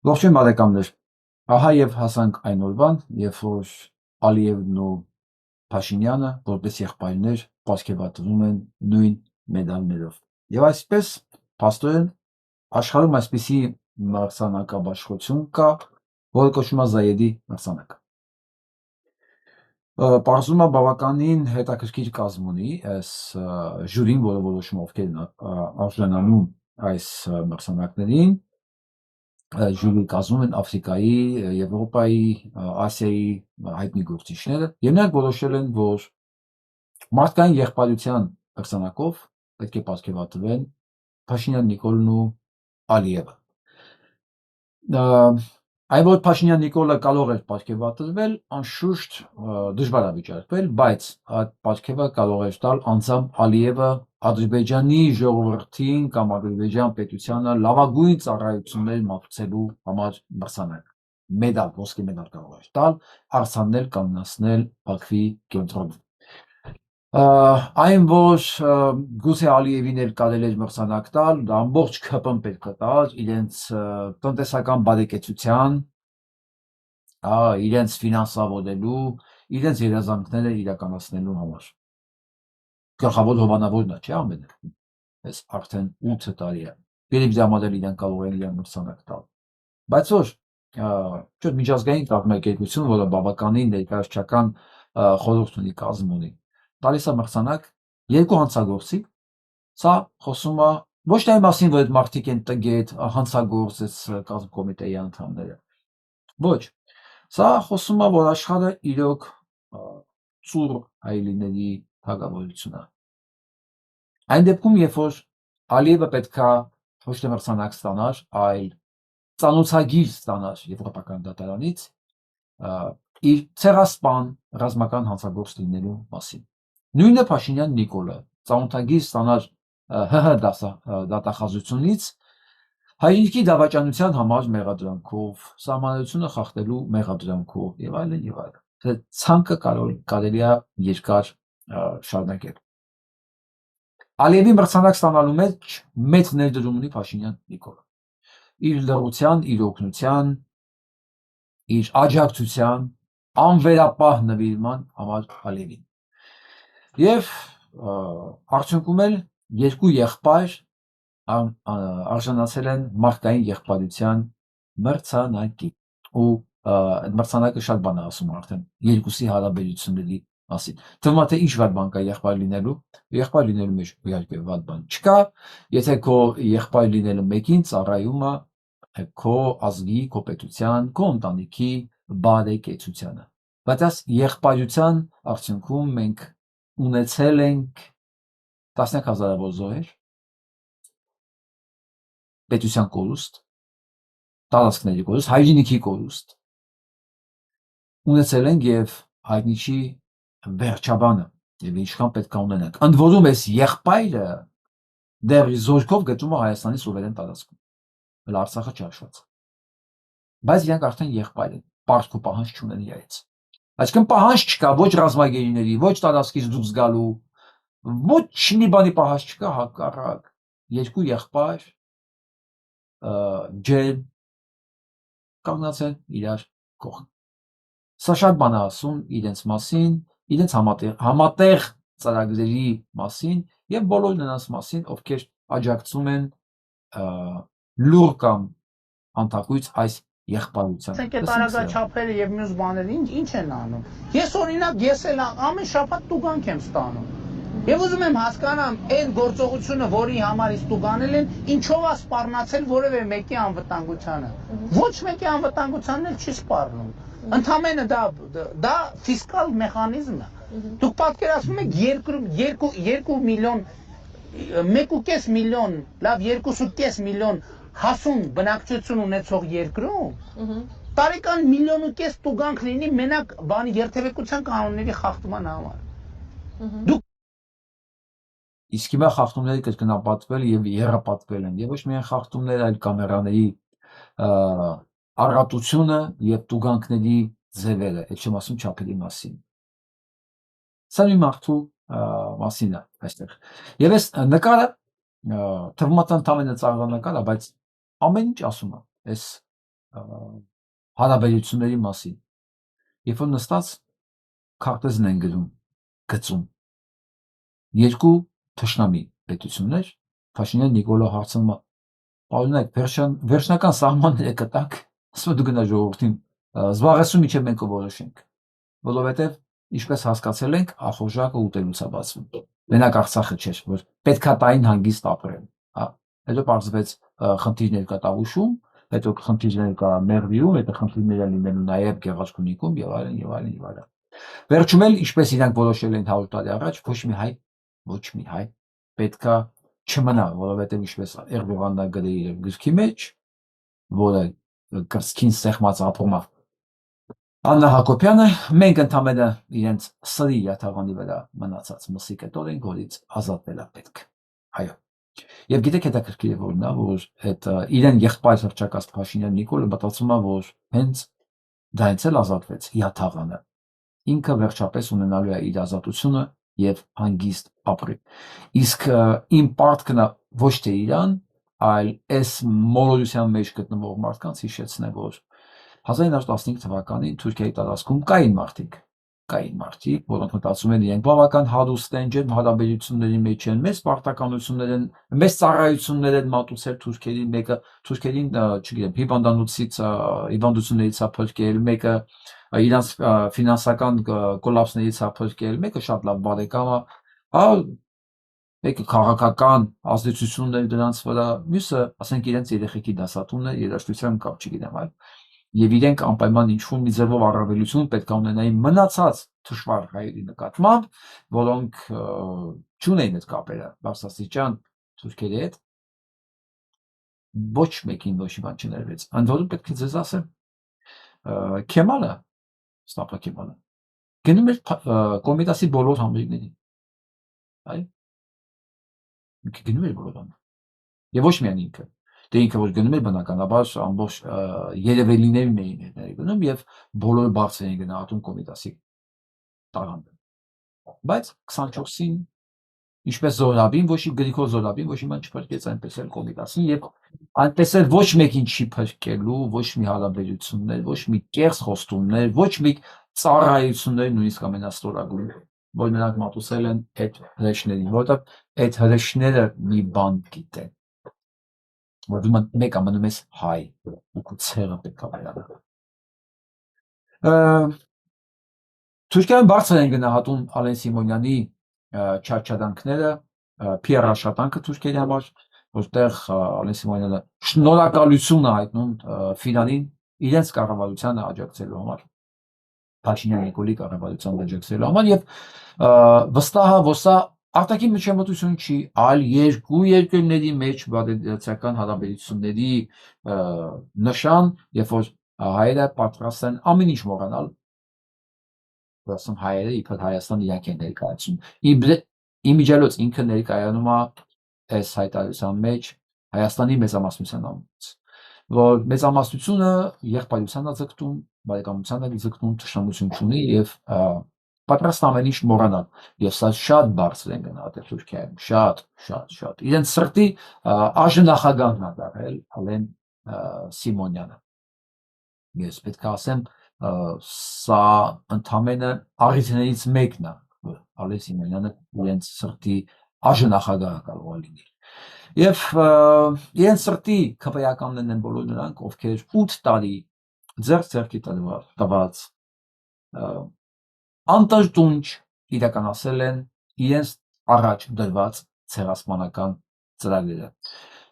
Ողջույն բարեկամներ, ահա եւ հասանք այն օրվան, երբ որ Ալիևն ու Փաշինյանը որպես եղբայրներ պարգևատրվում են նույն մեդալներով։ Եվ այսպես փաստորեն աշխարհում այսպիսի մրցանակաբաշխություն կա, որը կոչվում է Զայեդի մրցանակ։ Պարզվում է բավականին հետաքրքիր կազմ ունի այս ժյուրին, որը որոշում ովքեր են արժանանում այս մրցանակներին։ Ժյուրի կազմում են Աֆրիկայի, Եվրոպայի, Ասիայի հայտնի գործիչները, եւ նրանք որոշել են, որ մարդկային եղբայրության մրցանակով պետք է պարգևատրվեն Փաշինյան Նիկոլն ու Ալիևը։ Այն որ Փաշինյան Նիկոլը կարող էր պարգևատրվել, անշուշտ դժվար է վիճարկվել, բայց այդ պարգևը կարող էր տալ անձամբ Ալիևը Ադրբեջանի ժողովրդին կամ Ադրբեջան պետությանը լավագույն ծառայություններ մատուցելու համար մրցանակ, մեդալ, ոսկե մեդալ կարող էր տալ, արձաննել, կանգնացնել Բաքվի կենտրոնում։ Այն որ գուցե Ալիևին էլ կարելի էր մրցանակ տալ, դա ամբողջ ՔՊ-ն պետք է տար իրենց տնտեսական բարեկեցության, իրենց ֆինանսավորելու, իրենց երազանքները իրականացնելու համար։ Գլխավոր հովանավորն է, չէ՞ ամենը։ Այս արդեն 8 տարի է։ Երբ դրա համար իրենք կարող են իրեն մրցանակ տալ։ Բայց որ չէ՞ միջազգային կազմակերպություն, որը բավականին ներկայացչական խորհուրդ ունի, կազմ ունի, տալիս է մրցանակ երկու հանցագործի, սա խոսում է ոչ թե այն մասին, որ այդ մարդիկ են տգետ, հանցագործ կազմ կոմիտեի անդամները, ոչ, սա խոսում է, որ աշխարհը իրոք ծուռ հայելիների թագավորությունն է։ Այն դեպքում, երբ որ Ալիևը պետքա ոչ թե մրցանակ ստանար, այլ ծանոթագիր ստանար Եվրոպական դատարանից իր ցեղասպան ռազմական հանցագործ լինելու մասին։ Նույնը Փաշինյան Նիկոլը ծանոթագիր ստանար ՀՀ դատախազությունից հայրենիքի դավաճանության համար մեղադրանքով, սահմանադրությունը խախտելու մեղադրանքով եւ այլն եւ այլն։ Ցանկը կարելի է երկար շարունակել։ Ալիևի մրցանակ ստանալու մեջ մեծ ներդրում ունի Փաշինյան Նիկոլը։ Իր լռության, իր օգնության, իր աջակցության, անվերապահ նվիրման համար Ալիևին։ Եվ արդյունքում էլ երկու եղբայր արժանացել են մարդկային եղբայրության մրցանակի։ Ու այդ մրցանակը շատ բան է ասում արդեն երկուսի հարաբերությունների մասին։ Թվում է թե ինչ վատ բան կա եղբայր լինելու, եղբայր լինելու մեջ իհարկե վատ բան չկա, եթե քո եղբայր լինելը մեկին ծառայում է քո ազգի, քո պետության, քո ընտանիքի բարեկեցությանը։ Բայց այս եղբայրության արդյունքում մենք ունեցել ենք տասնյակ հազարավոր զոհեր, պետության կորուստ, տարածքների կորուստ, հայրենիքի կորուստ, ունեցել ենք եւ հայտնի չի վերջաբանը եւ ինչքան պետք է ունենանք։ Ընդ որում այս եղբայրը դեռ զորքով գտնվում է Հայաստանի սուվերեն տարածքում, հələ Արցախը չհաշված։ Բայց իրանք արդեն եղբայր են, պարտք ու պահանջ չունեն իրենց։ Այսինքն պահանջ չկա ոչ ռազմագերիների, ոչ տարածքից դուրս գալու, ոչ մի բանի պահանջ չկա, հակառակ երկու եղբայր ջերմ կանգնած են իրար կողմ։ Սա շատ բան է ասում իրենց մասին, իրենց համատեղ ծրագրերի մասին եւ բոլոր նրանց մասին, ովքեր աջակցում են լուր կամ անթակույց այս եղբայրությանը։ Ասենք այդ արագաչափերը եւ մյուս բաները ինչ են անում։ Ես օրինակ ես էլ ամեն շաբաթ տուգանք եմ ստանում։ Եվ ուզում եմ հասկանամ այդ գործողությունը, որի համար իսկ տուգանել են, ինչով է սպառնացել որևէ մեկի անվտանգությանը։ Ոչ մեկի անվտանգությանն էլ չի սպառնում։ Ընդամենը դա ֆիսկալ մեխանիզմ է։ Դուք պատկերացնում եք 2 միլիոն 1.5 միլիոն, լավ 2.5 միլիոն հասուն բնակչություն ունեցող երկրում տարեկան 1.5 միլիոն տուգանք լինի մենակ բանի երթևեկության կանոնների խախտման համար։ Դուք Իսկ հիմա խախտումները կրկնապատկվել եւ եռապատկվել են եւ ոչ միայն խախտումներ, այլ կամերաների առատությունը եւ տուգանքների ձևերը, այդ չեմ ասում չափերի մասին։ Սա մի մարդու մասին է այստեղ։ Եվ այս նկարը թվում է ընդամենը ծաղրանկար է, բայց ամեն ինչ ասում է։ Այս հարաբերությունների մասին։ Երբ որ նստած քարտեզն են գծում երկու թշնամի պետություններ, Փաշինյան Նիկոլը հարցնում է. «Պարոնակ, վերջնական սահմանները կտակ, ասում դու գնա ժողովրդին զբաղեցու միջև մենք կորոշենք, որովհետև ինչպես հասկացել ենք, ախորժակը ուտելուց է բացվում։ Մենակ Արցախը չէր, որ պետքա տային հանգիստ ապրել, հա։ Հետո պարզվեց խնդիրներ կա Տավուշում, հետո խնդիրներ կա Մեղրիում, հետո խնդիրներ են լինելու նաև Գեղարքունիքում եւ այլն եւ այլն եւ այլն։ Վերջում էլ ինչպես իրանք որոշել են 100 տարի առաջ, ոչ մի հայ պետքա չմնա, որովհետև ինչպես Էրդողանն է գրել իր գրքի մեջ, որը կրծքին սեղմած ապրում է Աննա Հակոբյանը, մենք ընդամենը իրենց սրի յաթաղանի վրա մնացած մսի կետորենք, որից ազատվել է պետք։ Այո։ Եվ գիտեք հետաքրքիր է որն է, որ այդ իրեն եղբայր հռչակած Փաշինյան Նիկոլը մտածում է, որ հենց դրանից էլ ազատվեց յաթաղանը։ Ինքը վերջապես ունենալու է իր ազատությունը եւ հանգիստ ապրի։ Իսկ իմ պարտքն է ոչ թե իրան, այլ այս մոլորության մեջ գտնվող մարդկանց հիշեցնել, որ 1915 թվականին Թուրքիայի տարածքում կային մարդիկ, որոնք մտածում են իրենք բավական հարուստ են, ջերմ հարաբերությունների մեջ են, մեծ պարտականություններ են, մեծ ծառայություններ են մատուցել թուրքերին, մեկը թուրքերին, չգիտեմ, հիվանդություններից է փրկել, մեկը իրանց ֆինանսական կոլապսներից է փրկել, մեկը շատ լավ բարեկամ է, հա, մեկը քաղաքական ազդեցություններ դրանց վրա, մյուսը, ասենք, իրենց երեխեքի դասատունը, երաժշտության կապ չգիտեմ, այլ եւ իրենք անպայման ինչ-որ մի ձևով առավելություն պետք է ունենային մնացած թշվառ հայերի նկատմամբ, որոնք չունեին այդ կապերը բարձրաստիճան թուրքերի հետ, ոչ մեկին ոչ մի բան չներվեց։ Ընդ որում պետք է ձեզ ասեմ, Քեմալը, Ստապա Քեմալը գնում էր Կոմիտասի բոլոր համերգներին, այ գնում էր բոլոր համերգ, եւ ոչ միայն ինքը, դե ինքը որ գնում էր բնականաբար ամբողջ երևելիներն էին գնում եւ բոլորը բարձր էին գնահատում Կոմիտասի տաղանդը, բայց 24-ին ինչպես Զորաբին, ոչ մի Գրիգոր Զորաբին ոչ մի բան չփրկեց, այնպես էլ Կոմիտասին եւ այնպես էլ ոչ մեկին չի փրկելու, ոչ մի հարաբերություններ, ոչ մի կեղծ խոստումներ, ոչ մի ծառայություններ, նույնիսկ ամենաստորագույն, որ նրանք մատուցել են այդ հրեշներին, որովհետեւ այդ հրեշները մի բան գիտեն, որ դու մեկը մնում ես հայ, ու քո ցեղը պետք է վերանա։ Թուրքիայում բարձր են գնահատում Ալեն Սիմոնյանի չարչարանքները, PR աշխատանքը թուրքերի համար, որտեղ Ալեն Սիմոնյանը շնորհակալություն է հայտնում Ֆիրանին իրենց կառավարությանը աջակցելու համար, Փաշինյան Նիկոլի կառավարությանը աջակցելու համար եւ վստահ է, որ սա արտաքին միջամտություն չի, այլ երկու երկրների մեջ բարեդրացիական հարաբերությունների նշան, երբ որ հայերը պատրաստ են ամեն ինչ մոռանալ, ասում հայերը իբր Հայաստան իրանք են ներկայացում։ Իմիջիալոց ինքը ներկայանում է այս հայտարարության մեջ Հայաստանի մեծամասնության անունից, որ մեծամասնությունը եղբայրության է ձգտում, բարեկամության է ձգտում, թշնամություն չունի եւ պատրաստ ամեն ինչ մոռանալ, եւ սա շատ բարձր են գնահատել Թուրքիայում, շատ։ Իրենց սրտի արժանախագահն է դարձել Ալեն Սիմոնյանը։ Ես պետք է ասեմ, սա ընդամենը առիթներից մեկն է, որ Ալեն Սիմոնյանը իրենց սրտի արժանախագահը կարող է լինել։ Եվ իրենց սրտի քվեականներն են բոլոր նրանք, ովքեր 8 տարի ձեռքի տված անտրտունջ իրականացել են իրենց առաջ դրված ցեղասպանական ծրագրերը։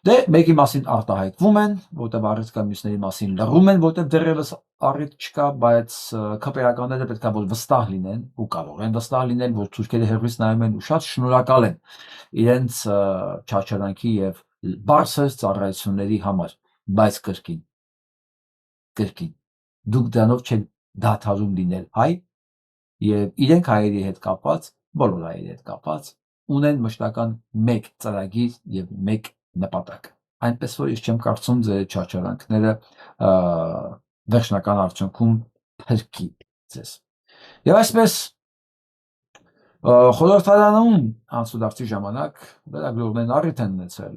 Դե մեկի մասին արտահայտվում են, որտեղ առիթ կա, մյուսների մասին լռում են, որտեղ դեռևս առիթ չկա, բայց քպեականները պետք է որ վստահ լինեն ու կարող են վստահ լինել, որ թուրքերը հերվից նայում են ու շատ շնորհակալ են իրենց չարչարանքի եւ բարձր ծառայությունների համար, բայց կրկին դուք դրանով չեք դադարում լինել հայ եւ իրենք հայերի հետ կապված, բոլոր հայերի հետ կապված ունեն մշտական մեկ ծրագիր եւ մեկ նպատակ։ Այնպես որ ես չեմ կարծում ձեր չարչարանքները վերջնական արդյունքում փրկի ձեզ։ Եվ այսպես խորհրդարանում անցուդարձի ժամանակ լրագրողներն առիթ են ունեցել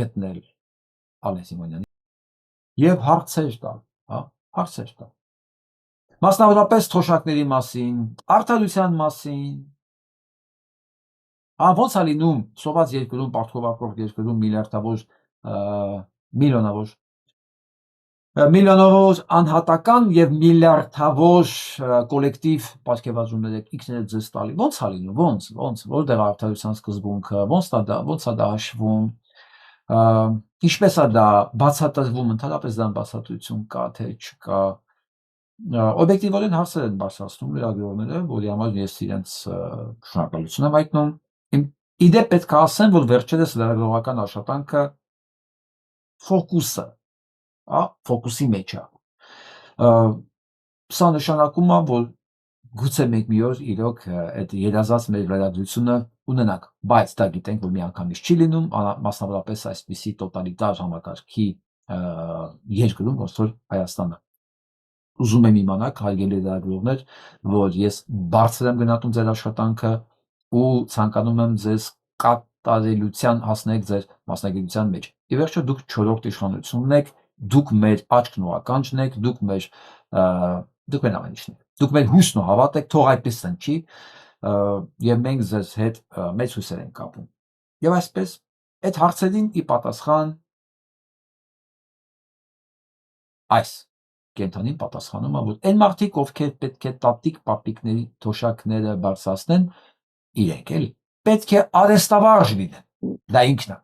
գտնել Ալեն Սիմոնյանի եւ հարցեր տալ, հա, հարցեր տալ։ Մասնավորապես թոշակների մասին, արտադրության մասին, ոնց է լինում սոված երկրում, պարտքովակող երկրում միլիոնավոր անհատական եւ միլիարդավոր կոլեկտիվ պատկերացումներ եք ինքներդ ձեզ տալի, ոնց է լինում, ոնց, որտեղ արտադրության սկզբունքը, ոնց է դա հաշվում, ինչպես է դա բացատրվում, ընդհանրապես դա բացատրություն կա, թե չկա, օբյեկտիվորեն հարցեր են բարձրացնում լրագրողները, որի համար ես իրենց շնորհակալություն եմ հայտնում։ Իդեպ պետք է ասեմ, որ վերջերս լրագրողական աշխատանքը ֆոկուսը, ֆոկուսի մեջ է։ Սա նշանակում է, որ գուցե մենք մի օր իրոք այդ երազած մեր վերադրությունը ունենանք, բայց դա գիտենք, որ միանգամից չի լինում, մասնավորապես այսպիսի տոտալիտար համակարգի երկրում, ոնց որ Հայաստանը։ Ուզում եմ իմանալ, հարգելի լրագրողներ, որ ես բարձր եմ գնահատում ձեր աշխատանքը ու ցանկանում եմ ձեզ կատարելության հասնել ձեր մասնագիտության մեջ։ Ի վերջո դուք չորրորդ իշխանությունն եք, դուք մեր աչքն ու ականջն եք, դուք մեր ամեն ինչն եք, դուք մեր հույսն ու հավատն եք, թող այդպես ընկի, եւ մենք ձեզ հետ մեծ հույսեր ենք կապում։ Եվ այսպես այդ հարցերին ի պատասխան այս կենթանին պատասխանում է, որ այն մարդիկ, ովքեր պետք է տատիկ պապիկների թոշակները բարձրացնեն, իրենք էլի պետք է արեստավարժ լինեն, դա ինքն է։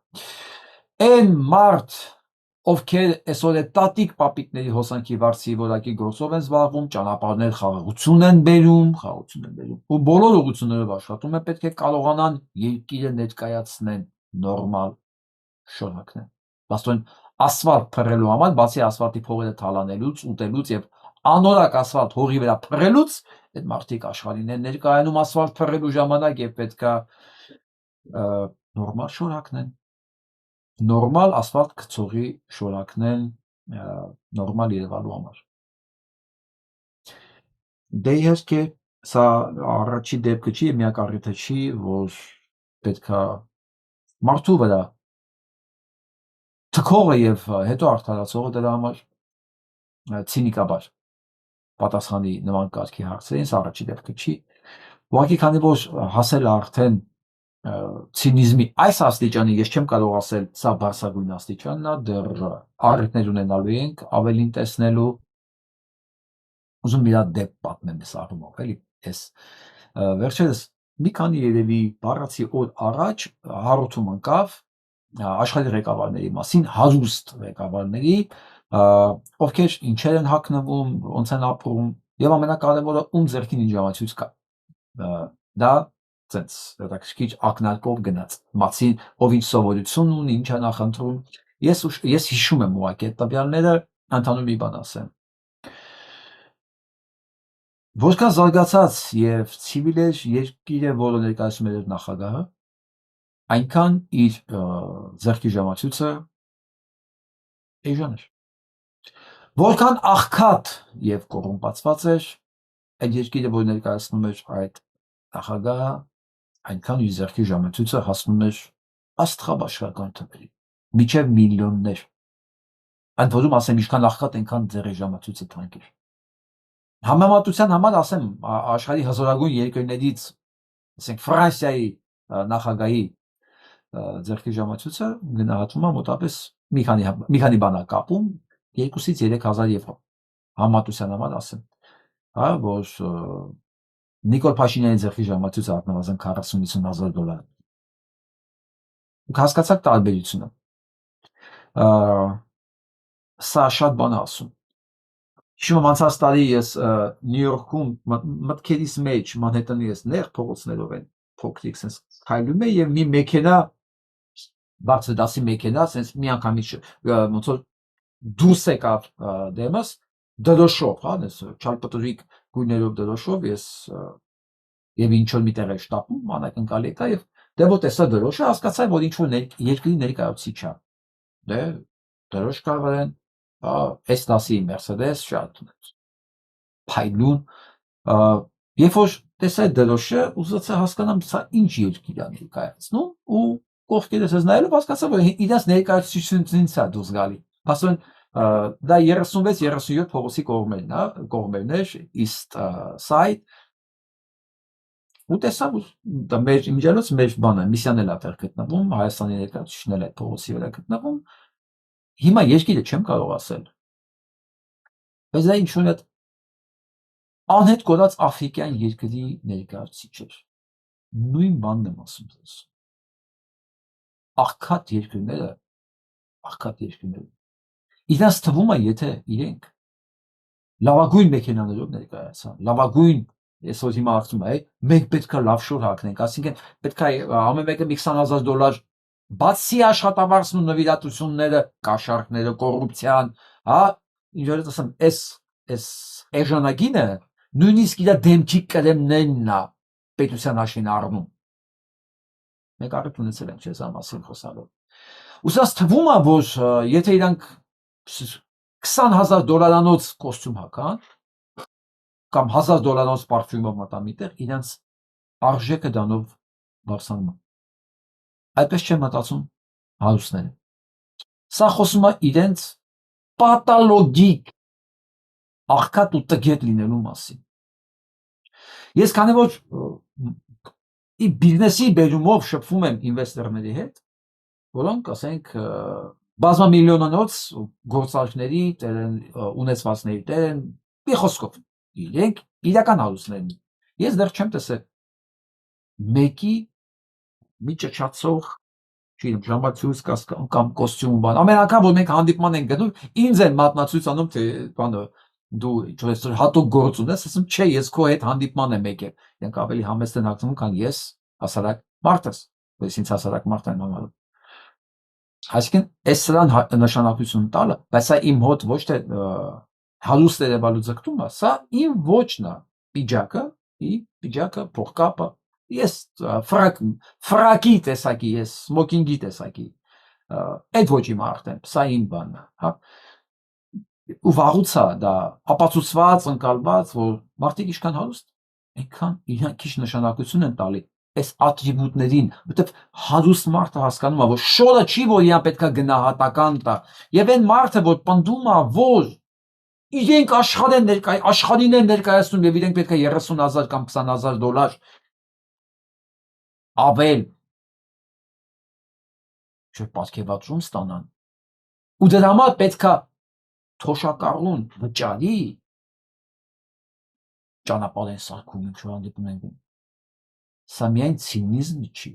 Այն մարդ, ովքեր այսօր այդ տատիկ պապիկների հոսանքի վարձի որակի գործով են զբաղվում, ճանապարհներ խաղաղություն են բերում, ու բոլոր ուղղություններով աշխատում են, պետք է կարողանան երկիրը ներկայացնեն նորմալ շարունակեն։ Բաստոն ասֆալտ փռելու համար, բացի ասֆալտի փողերը թալանելուց, ուտելուց եւ անորակ ասֆալտ հողի վրա փռելուց, այդ մարդիկ աշխարհին են ներկայանում ասֆալտ փռելու ժամանակ եւ պետքա նորմալ շարունակեն։ Նորմալ ասֆալտ գցողի շարունակեն նորմալ Երևանու համար։ Դե իհարկե սա առաջի դեպքը չի, միակ առիթը չի, որ պետքա մարդու վրա թքողը եւ հետո արդարացողը դրա համար ցինիկաբար պատասխանի նման կարգի հարցերին, սա առաջի դեպքը չի։ Ուղղակի քանի որ հասել արդեն ցինիզմի այս աստիճանի, ես չեմ կարող ասել սա բարձրագույն աստիճանն է, դեռ առիթներ ունենալու ենք ավելին տեսնելու։ Ուզում մի հատ դեպք պատմեմ այս առումով, էլի, ես վերջերս մի քանի երևի բառացի օր առաջ հարութում ընկավ աշխարհի ղեկավարների մասին, հարուստ ղեկավարների, ովքեր ինչեր են հագնվում, ոնց են ապրում, եւ ամենակարևորը ում ձեռքին ինչ ժամացույց կա։ Դա ցենց հետաքրքիր ակնարկով գնաց, բացի ով ինչ սովորություն ունի, ինչ է նախընտրում։ Ես հիշում եմ ուղղակի այդ տվյալները, ընդհանուր մի բան ասեմ։ Որքան զարգացած եւ ցիվիլեր երկիր է, որը ներկայացնում է նախագահը, այնքան իր ձեռքի ժամացույցը էժան էր։ Որքան աղքատ եւ կոռումպացված էր այդ երկիրը, որ ներկայացնում էր այդ նախագահը, այնքան իր ձեռքի ժամացույցը հասնում էր աստղաբաշխական թվերի, միջև միլիոններ։ Ընդ որում ասեմ, ինչքան աղքատ, այնքան ձեռի ժամացույցը թանկ էր։ Համեմատության համար ասեմ, աշխարհի հզորագույն երկրներից, ասենք Ֆրանսիայի նախագահի ձեռքի ժամացույցը գնահատվում է մոտավորապես մի քանի բան է կապում 2-ից 3,000 եվրո։ Համեմատության համար ասեմ, հա, որ Նիկոլ Փաշինյանի ձեռքի ժամացույցը առնվազն 40-50,000 դոլար։ Դուք հասկացաք տարբերությունը։ Սա շատ բան է ասում։ Հիշում եմ անցած տարի ես Նյու Յորքում մտքերիս մեջ Մանհեթանի ես նեղ փողոցներով են փոքրիկ sense քայլում է եւ մի մեքենա բարձր դասի մեքենա sense միանգամից ոնց որ դուրս եկավ դեմս դրոշով, հա, այս չալպտրիկ գույներով դրոշով ես եւ ինչ որ միտեղ է շտապում անակնկալի եկա եւ դե որ տեսա դրոշը հասկացա որ ինչ որ երկրի ներկայացուցիչ է։ Դե դրոշ կավեն S10-ի Mercedes շատ փայլուն, երբ որ տեսա դրոշը ուզեցա հասկանամ սա ինչ երկիր է ներկայացնում ու կողքերս ես նայելով հասկացա որ իրաց ներկայացուցիչությունից է դուրս գալի։ Ասում են Դա 36-37 փողոցի կողմերն էր East Side ու տեսա դա մեր իմիջիալոց մեր բանը միսիան էլ ատեր գտնվում Հայաստանի ներկայացուցիչն էլ այդ փողոցի վրա գտնվում հիմա երկիրը չեմ կարող ասել բայց դա ինչ-որ այդ անհետ կորած աֆրիկյան երկրի ներկայացուցիչ էր նույն բանն եմ ասում ձեզ աղքատ երկրները իրանց թվում է եթե իրենք լավագույն մեքենաներով ներկայացան լավագույն այսօր հիմա ասում է մենք պետքա լավ շոր հագնենք ասինքն պետքա ամեն մեկը $20,000 բացի աշխատավարձն ու նվիրատությունները կաշառքները կոռուպցիան հա ինչ որ ասեմ այս էժանագինը նույնիսկ իր դեմքի կրեմներն է պետության հաշվին առնում մենք առիթ ունեցել ենք չես ամասին խոսալով ուսած թվում է որ եթե իրանք $20,000 կոստյում հագան կամ $1,000 պարֆյումով մտամիտեղ իրանց արժեքը դանով բարձրանում այդպես չեմ մտածում հարուստները սա խոսում է իրենց պաթոլոգիկ աղքատ ու տգետ լինելու մասին ես քանի որ բիզնեսի բերումով շփվում եմ ինվեստորների հետ որոնք ասենք բազմամիլիոնանոց գործարքների ունեցվածքների տերն մի խոսքով իրենք իրական հարուստներն ես դեռ չեմ տեսել մեկի մի ճճացող ժամացույց կամ կոստյում բան ամեն անգամ որ մենք հանդիպման ենք գնում ինձ են մատնացույց անում թե բանը դու ինչ-որ հատուկ գործ ունես ասում չէ ես քո հետ հանդիպման եմ եկել իրենք ավելի համեստ են հագնում քան ես հասարակ մարդ ես ես ինձ հասարակ մարդ եմ համարում այսինքն այս սրան նշանակություն տալը բայց սա իմ հոտ ոչ թե հարուստ երևալու ձգտումը սա իմ ոչն է պիջակը փողկապը ես ֆրակի տեսակի ես սմոքինգի տեսակի այդ ոչ իմ արդ եմ սա իմ բանն է հա ու վաղուց է դա ապացուցված ընկալված որ մարդիկ ինչքան հարուստ այնքան իրանք քիչ նշանակություն են տալի այս ատրիբուտներին որտեվ հարուստ մարդը հասկանում է որ շորը չի որ իրան պետքա գնահատական տա եւ այն մարդը որ պնդում է որ իրենք աշխարհին են ներկայացնում եւ իրենք պետքա $30,000 կամ $20,000 ավել չպատկեվատրում ստանան ու դրա համար պետքա թոշակառուն վճարի ճանապարհ են սարքում ինչ որ հանդիպում են սա միայն ցինիզմ չի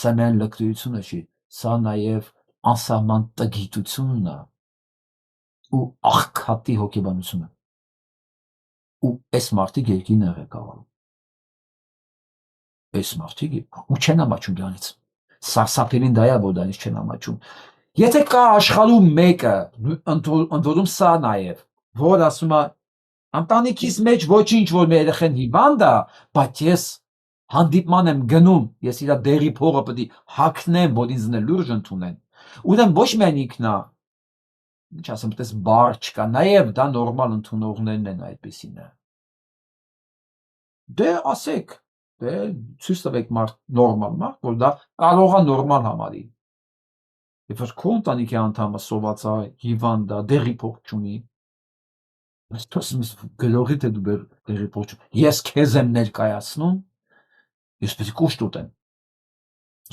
սա միայն լկտիությունը չի սա նաև անսահման տգիտությունն է ու աղքատի հոգեբանությունը ու այս մարդիկ երկին է ղեկավարում այս մարդիկ ու չեն ամաչում դրանից սարսափելին դա է որ դրանից չեն ամաչում եթե կա աշխարհում մեկը ընդորում սա նաև որ ասում է ընտանիքիս մեջ ոչինչ որ մեր երեխան հիվանդ է բայց ես հանդիպման եմ գնում ես իր դերի փողը պետք է հագնեմ որ ինձ լուրջ ընդունեն ուրեմն ոչ միայն ինքնա ինչ ասեմ դες բար չկա նաև դա նորմալ ընդունողներն են այդպեսին դե ասեք դե ցույց տվեք մարդ նորմալ մարդ որ դա կարող է նորմալ համարի If որ քո ընտանիքի անդամը սոված է հիվանդ է դերի փող չունի Ես գրողի թե դու դերի փող ես քեզ եմ ներկայացնում ես պետք է կուշտ ուտեմ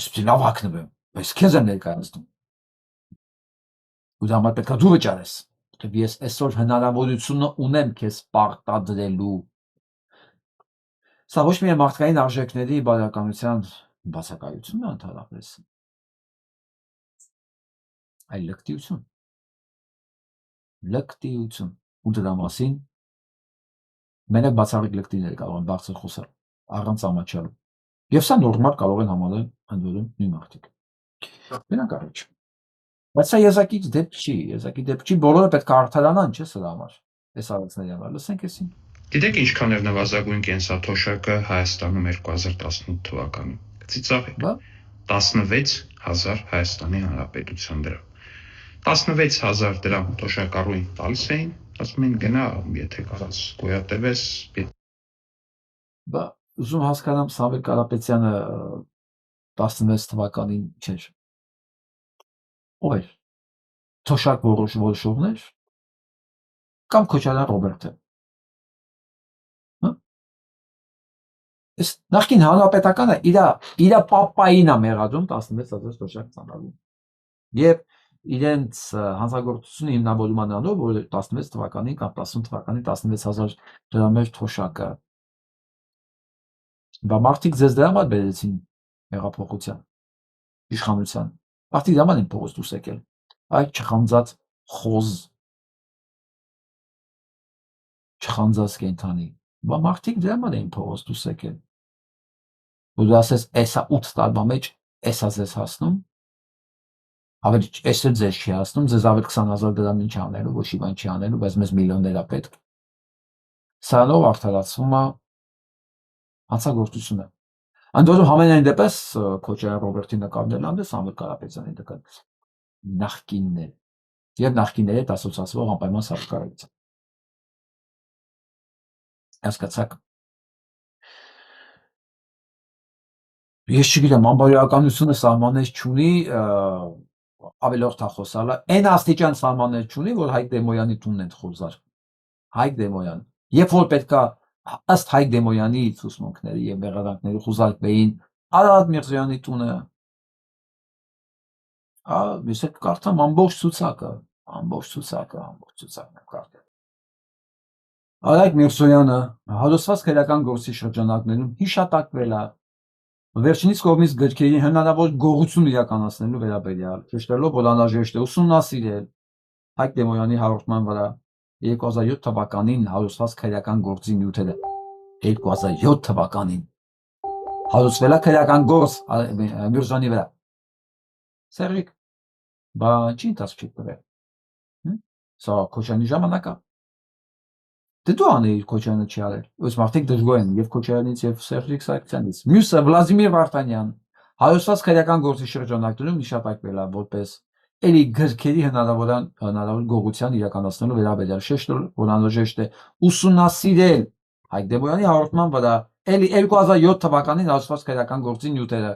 ես պետք է լավ հագնվեմ բայց քեզ եմ ներկայացնում ու դա համար պետք է դու վճարես որտեվ ես այսօր հնարավորությունը ունեմ քեզ պարտադրելու սա ոչ միայն մարդկային արժեքների բարոյականության բացակայությունն է ընդհանրապես այլ լկտիություն ու դրա մասին մենակ բացառիկ լկտիները կարող են բարձր խոսալ առանց ամաչալու եւ սա նորմալ կարող են համարել ընդորում նույն մարդիկ մենակ առաջ բայց սա եզակի դեպք չի բոլորը պետք է արդարանան չէ սրա համար այս առածների համար լսենք էսին Գիտեք ինչքան էր նվազագույն կենսաթոշակը Հայաստանում 2018 թվականին ծիծաղեք 16,000 Հայաստանի Հանրապետության դրամ 16,000 դրամ թոշակառույն տալիս էին ասում են գնա եթե կարաս գոյատևես բա ուզում հասկանամ Սամվել Կարապետյանը 16 թվականին չէր ով էր Թոշակ որոշողներ կամ Քոչարյան Ռոբերտը։ Այս նախկին հանրապետականը իր պապային է մեղադրում 16000 թոշակ ծանալու։ Եվ իրենց հանցագործությունը հիմնավորում է նրանով, որ 16 թվականին կամ 18 թվականին 16000 դրամեր թոշակը։ Բա մարդիկ ձեզ դրա համար բերեցին հեղափոխության, իշխանության։ Մարդիկ դրա համար են փողոց դուրս եկել։ Այդ չխանձած խոզ, չխանձած կենդանի։ Բա մարդիկ դրա համար են փողոց դուրս եկել։ Ու դու ասես, էսա 8 տարվա մեջ էսա ձեզ հասնում, ավելի էսը ձեզ չի հասնում, ձեզ ավելի 20000 դրամ ինչ անելու, ոչ մի բան չի անելու, բայց մեզ միլիոններ է պետք։ Սրանով արդարացվում է հանցագործությունը։ Ընդ որում համենայն դեպս Քոչարյան Ռոբերտի նկարներն անդես Սամվել Կարապետյանի նկարներ նախկիններ եւ նախկինների հետ ասոցացվող անպայման սարքարից։ Հասկացաք։ Ես չգիտեմ, անբարոյականությունը սահմաններ չունի, ավելորդ է խոսալը, այն աստիճան սահմաններ չունի, որ Հայկ Դեմոյանի տունն են խոզար։ Հայկ Դեմոյան։ Երբ որ պետքա ըստ Հայկ Դեմոյանի ցուցմունքների եւ մեղադրանքների խուզարկվեին Արարատ Միրզոյանի տունը, ես կարդամ ամբողջ ցուցակը կարդամ։ Արարատ Միրզոյանը հարուսված քրեական գործի շրջանակներում հիշատակվել է վերջինիս կողմից գրքերի հնարավոր գողություն իրականացնելու վերաբերյալ, ճշտելով, որ անհրաժեշտ է ուսումնասիրել Հայկ Դեմոյանի հաղորդման վրա 2007 թվականին հարուցված քրեական գործի նյութերը 2007 թվականին հարուցվել է քրեական գործ Միրզոյանի վրա։ Սերիկ, բա չի ընթացք չի տվել։ Սա Քոչարյանի ժամանակա։ Դե դու անեիր Քոչարյանը չի արել։ Ось մարդիկ դժգոհ են եւ Քոչարյանից եւ Սերժիկ Սարգսյանից։ Մյուսը Վլադիմիր Վարդանյան հարուցված քրեական գործի շրջանակներում հիշատակվել է որպես էլի գրքերի հնարավոր գողության իրականացնելու վերաբերյալ շեշտը, որ անհրաժեշտ է ուսումնասիրել Հայկ Դեմոյանի հաղորդման վրա էլի 2007 թվականին հարուցված քրեական գործի նյութերը։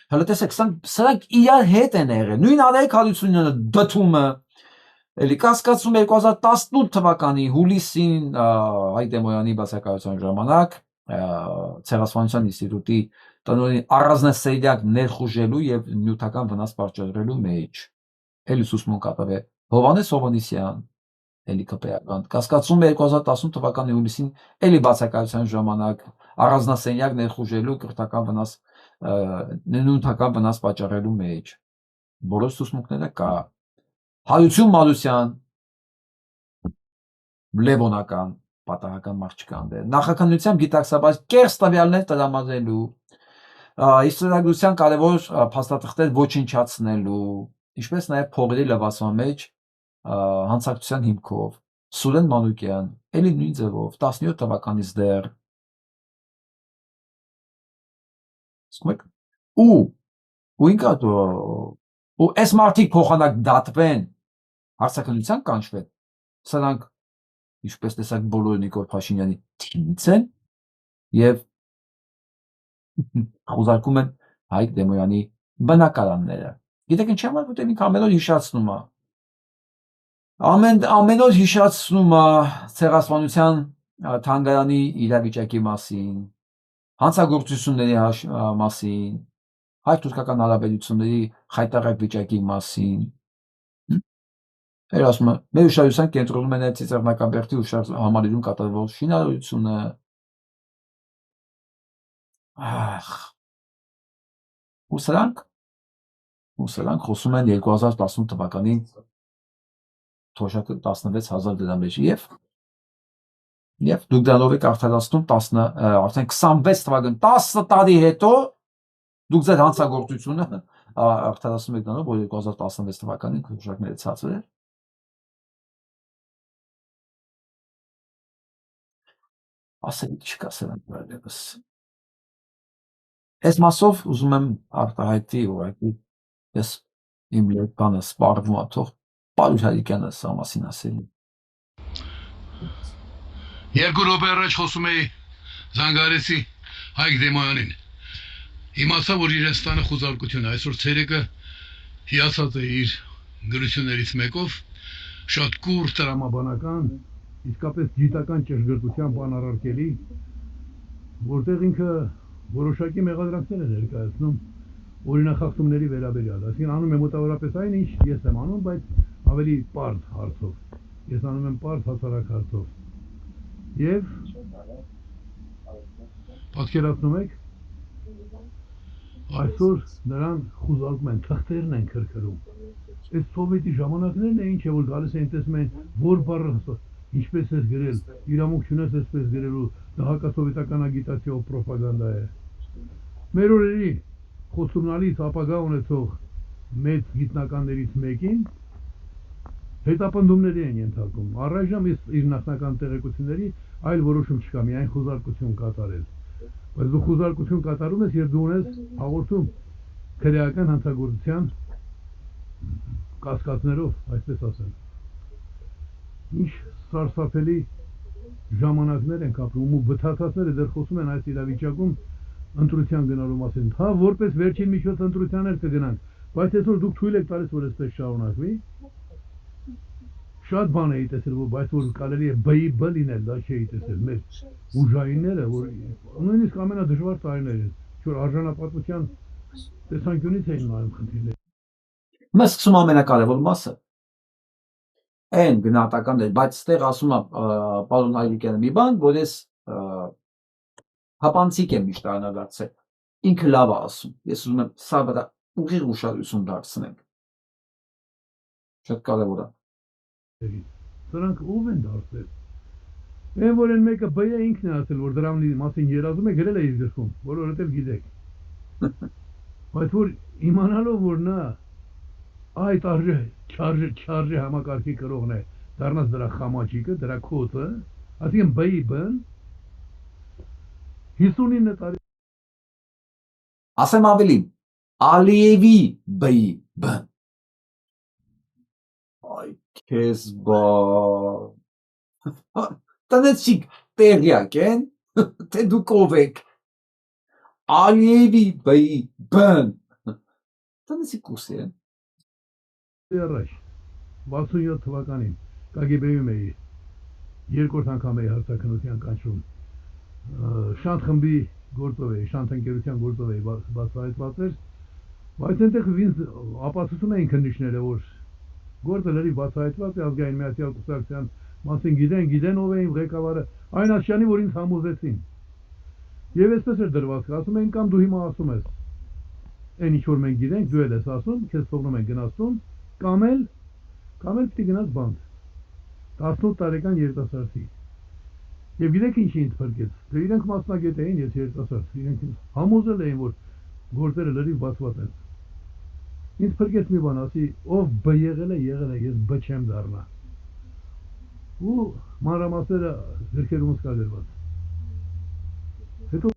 Հələ տեսեք, սրանք իրար հետ են եղել։ Նույն Արայիկ Հարությունյանը դդումը էլի կասկածում 2018 թվականի հուլիսին Հայկ Դեմոյանի բացակայության ժամանակ Ցեղասպանության ինստիտուտի տնօրենի առանձնասերյակ ներխուժելու եւ նյութական վնաս պատճառելու մեջ էլի ցուցմունք կատարել Հովհաննես Հովհաննիսյան էլի կպեական կասկածում 2018 թվականի հուլիսին էլի բացակայության ժամանակ առանձնասերյակ ներխուժելու կրթական վնաս նյութական վնաս պատճառելու մեջ բոլոր ցուցմունքները կա Հարություն Մարուսյան լևոնական պատահական մարդ չկան դեր նախաքննությամբ գիտակցաբար կեղծ տվյալներ տրամադրելու Իսրայելության կարևոր փաստաթղթեր ոչնչացնելու ինչպես նաև փողերի լվացման մեջ հանցակցության հիմքով Սուրեն Մանուկյան էլի նույն ձևով 17 թվականից դեռ ու ինքա ու այս մարդիկ փոխանակ դատվեն հարցակնության կանչվեն սրանք ինչպես տեսակ բոլորը Նիկոլ Փաշինյանի թիմից են եւ խոզարկում են Հայկ Դեմոյանի բնակարանները գիտեք ինչի համար որտեղ ինքը ամեն օր հիշացնում է ամեն օր հիշացնում է ցեղասպանության թանգարանի իրավիճակի մասին հանցագործությունների մասին հայ-թուրքական հարաբերությունների խայտառակ վիճակի մասին ասում է մեր ուշադրության կենտրոնում են այդ Ծիծեռնակաբերդի համալիրում կատարվող շինարարությունը ու սրանք խոսում են 2018 թվականին թոշակը 16000 դրամեր եւ դուք դրանով եք արդարացնում արդեն 26 թվական 10 տարի հետո դուք ձեր հանցագործությունը արդարացնում եք դրանով որ 2016 թվականին թոշակները ցածր էր ասենք չկա սրանք վերևս Այս մասով ուզում եմ արտահայտի ուղղակի ես իմ լեփանը սպառվում է թող Պարուհ Հարիկյանը սա մասին ասել Երկու րոպե առաջ խոսում էի Զանգարեցի Հայկ Դեմոյանին իմացա որ Իրաստանը խոզարկություն այսօր ցերեկը հիացած է իր գրություններից մեկով շատ կուր տրամաբանական, իսկապես գիտական ճշգրտության բան առարկելի, որտեղ ինքը որոշակի մեղադրանքներ է ներկայացնում օրինախախտումների վերաբերյալ, այսինքն անում է մոտավորապես այն, ինչ ես եմ անում, բայց ավելի պարզ հարցով։ Ես անում եմ պարզ հասարակ հարցով։ Եվ պատկերացնում եք, այսօր նրան խուզարկում են, թղթերն են քրքրում։ Այս սովետի ժամանակներն էին, չէ՞ որ գալիս էին տեսնում են, որ բառը ինչպես է գրել, իրավունք չունես այսպես գրելու, դա հակասովետական ագիտացիա ու պրոպագանդա է։ Մեր օրերի խոսունալից ապագա ունեցող մեծ գիտնականներից մեկին հետապնդումների են ենթարկում։ Առայժմ իր նախնական տեղեկությունների այլ որոշում չկա, միայն խուզարկություն կատարել։ Բայց դու խուզարկություն կատարում ես, երբ դու ունես հաղորդում քրեական հանցագործության կասկածներով, այսպես ասեմ։ Ինչ սարսափելի ժամանակներ են ապրում ու բթացածները դեռ խոսում են այս իրավիճակում ընտրության գնալու մասին։ Հա, որպես վերջին միջոց ընտրությաններ կգնանք, բայց այսօր դուք թույլ եք տալիս, որ այսպես շարունակվի։ Շատ բան էի տեսել, բայց որ կարելի է B-ի B լինել, դա չէի տեսել։ Մեր ուժայինները, որ նույնիսկ ամենադժվար տարիներին, որ արժանապատվության տեսանկյունից էին նայում խնդիրները։ Մեզ սկսում ամենակարևոր մասը այն գնահատականն է, բայց ստեղ ասում է պարոն Հայրիկյանը մի բան, որ ես հապանցիկ եմ միշտ անադարձել։ Ինքը լավ է ասում։ Ես ուզում եմ սա վրա ուղիղ ուշադրություն դարձնենք։ Շատ կարևոր է։ Սրանք ով են դարձել։ Այն որ են մեկը B-ը ինքն է ասել, որ դրա մասին երազում է, գրել է իր գրքում, որովհետև գիտեք։ Բայց որ իմանալով որ նա այդ չարժե համակարգի կրողն է, դառնաց դրա խամաճիկը, դրա քոցը, այսինքն B-ի B-ն 59 տարի Ասեմ ավելին, Ալիևի B-ի B-ն։ Այ քեզ բա տնեցիկ տեղյակ են, թե դուք ով եք։ Ալիևի B-ի B-ն։ Տնեցիկ կուսի են։ առաջ 67 թվականին KGB-ում էի երկրորդ անգամ էի հարցաքննության կանչում Շանթ խմբի գործով էի, Շանթ ընկերության գործով էի բացահայտված էր, բայց այնտեղ ինձ ապացուցում էին քննիչները, որ գործը լրիվ բացահայտված է, ազգային միացյալ կուսակցության մասին գիտեն ով է իմ ղեկավարը, այն Աշյանի, որ ինձ համոզեցին։ Եվ այսպես էր դրված, ասում էին կամ դու հիմա ասում ես այն ինչ որ մենք գիտենք, դու էլ ես ասում, քեզ թողնում են գնացում, կամ էլ պիտի գնաս բանտ 18 տարեկան երիտասարդի։ Եվ գիտեք ինչի ինձ փրկեց, դե իրենք մասնագետ էին, ես երիտասարդ, իրենք համոզել էին, որ գործերը լրիվ բացված են։ Ինձ փրկեց մի բան, ասի, ով B եղել է, ես B չեմ դառնա։ Ու մանրամասները գրքերումս կա գրված։ Հետո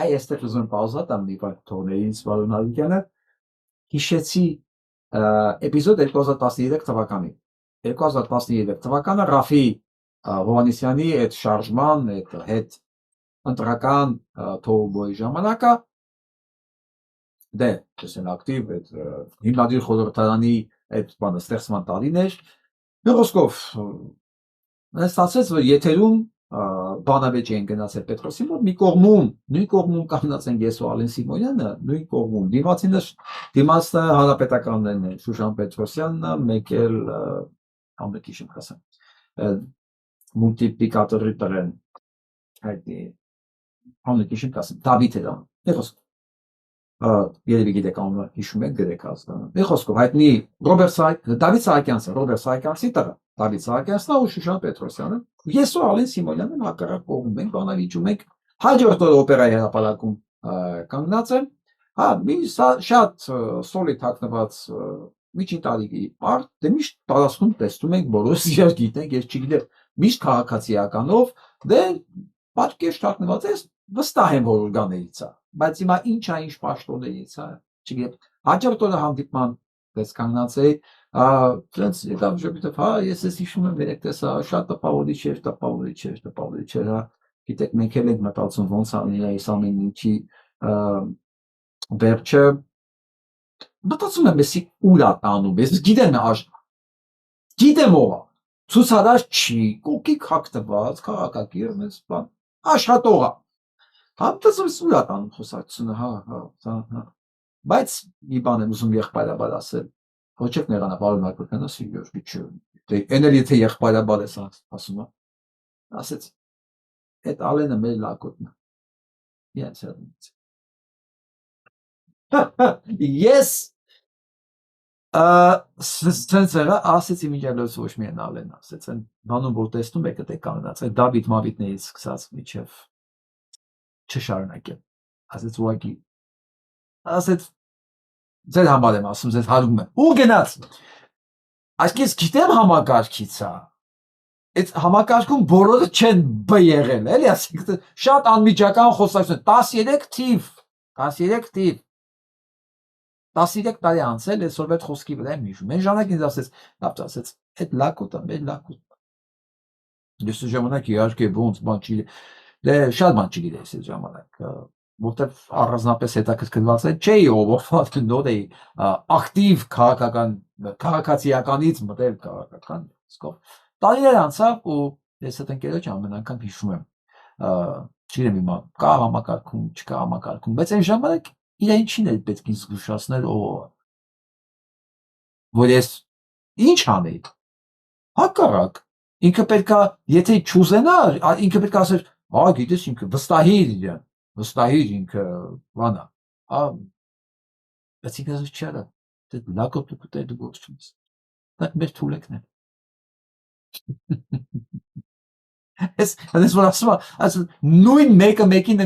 Այստեղ ուզում պաուզա տամ մի բան թողնել ինձ պարոն Հայրիկյանը։ Հիշեցի էպիզոդ 2013 թվականին։ 2013 թվականը Ռաֆի Հովհաննիսյանի այդ շարժման, այդ հետ ընտրական թողոբոյի ժամանակը դե տեսեն ակտիվ այդ հիմնադիր խորհրդարանի այդ բանը ստեղծման տարին էր։ Մեղոսկով ստացեց, որ եթերում բանավեճ էին գնացել Պետրոսի մոտ, նույն կողմում կանգնած են ես ու Ալեն Սիմոնյանը, նույն կողմում դիմացը հանրապետականներն են, Շուշան Պետրոսյանն, մեկ էլ ամենքիշ եմ ասեմ, մուլտիպլիկատորի տրեն, հայտնի ամենքիշ եմ ասեմ, Դավիթ էր անում, Մեղոսկով, երևի գիտեք անունը հիշում եք գրեք ազգանը, Մեղոսկով հայտնի Դավիթ Սահակյանցը, Ռոբերտ Սահակյանցի տղա, Դավիթ Սահակյանցն ու Շուշան Պետրոսյանը, ես ու Ալեն Սիմոնյանը հակառակ կողմում ենք, բանավիճում ենք, հաջորդ օրը օպերայի հրապարակում կանգնած եմ, հա, մի շատ սոլիդ հագնված միջին տարիքի մարդ, դե միշտ տարածքում տեսնում ենք, բոլորս իրար գիտենք, ես չգիտեմ, միշտ քաղաքացիականով, դե պատկեր հագնված ես, վստահ եմ, որ օրգաներից է, բայց հիմա ինչ պաշտոններից է, չգիտեմ, հաջորդ օրը հանդիպման պես կանգնած էի, դրանց եկավ ժողովուրդը, հա, ես ես հիշում եմ երեք տեսա, շատ տպավորիչ էր, հա, գիտեք, մենք էլ ենք մտածում ոնց անել այս ամեն ինչի վերջը, մտածում եմ, էսի ուր է տանում, ես գիտեմ գիտեմ ով է, ցուցարար չի, կոկիկ հագնված, քաղաքագիր, մեծ բան, աշխատող է, մտածում ես ուր է տանում խոսակցությունը, հա, բայց մի բան եմ ուզում եղբայրաբար ասել, ոչ եք նեղանա, պարոն Հակոբյան, էն էլ եթե եղբայրաբար ես ասում, ասեց, այդ Ալենը մեր լակոտն է, իրենց հեռնից։ Ես սենց եղա, ասեցի մինչև ոչ միայն Ալեն ասեց, այն բանում որ տեսնում եք այդ կանգնած, այդ Դավիթ Մավիթներից սկսած միջև չշարունակեմ, ասեց ուղղակի, ասեց ձեր համար եմ ասում, ձեզ հարում եմ, ու գնաց, այսինքն ես գիտեմ համակարգիցա, այդ համակարգում բոլորը չեն բ եղել, էլի, ասենք շատ անմիջական խոսակցություն, 13 տարի անցել, այսօր այդ խոսքի վրա եմ հիշում, այն ժամանակ ինձ ասեց, այդ լակոտը, մեր լակոտը։ Ես ժամանակ իհարկե ոնց բան չի, շատ բան չգիտեի այդ ժամանակ, որտեղ առանձնապես հետաքրքրված չէի, ով նոր էի ակտիվ քաղաքացիականից մտել քաղաքական սկով։ Տարիներ անցավ ու ես այդ ընկերոջ ամեն անգամ հիշում եմ, չգիտեմ հիմա կա համակարգում, չկա համակարգում, բայց այն ժամանակ իր ինչին էր պետք ինձ զգուշացնել, որ ես ինչ անեի, հակառակ, ինքը պետքա, եթե չուզենար, ինքը պետքա ասեր, գիտես ինքը վստահիր ինքը բանա, բայց ինքը ասեց չարա, լակոպ դու գործ չունես, դա մեր թուլեկն է։ Ես որ ասում նույն մեկը մեկին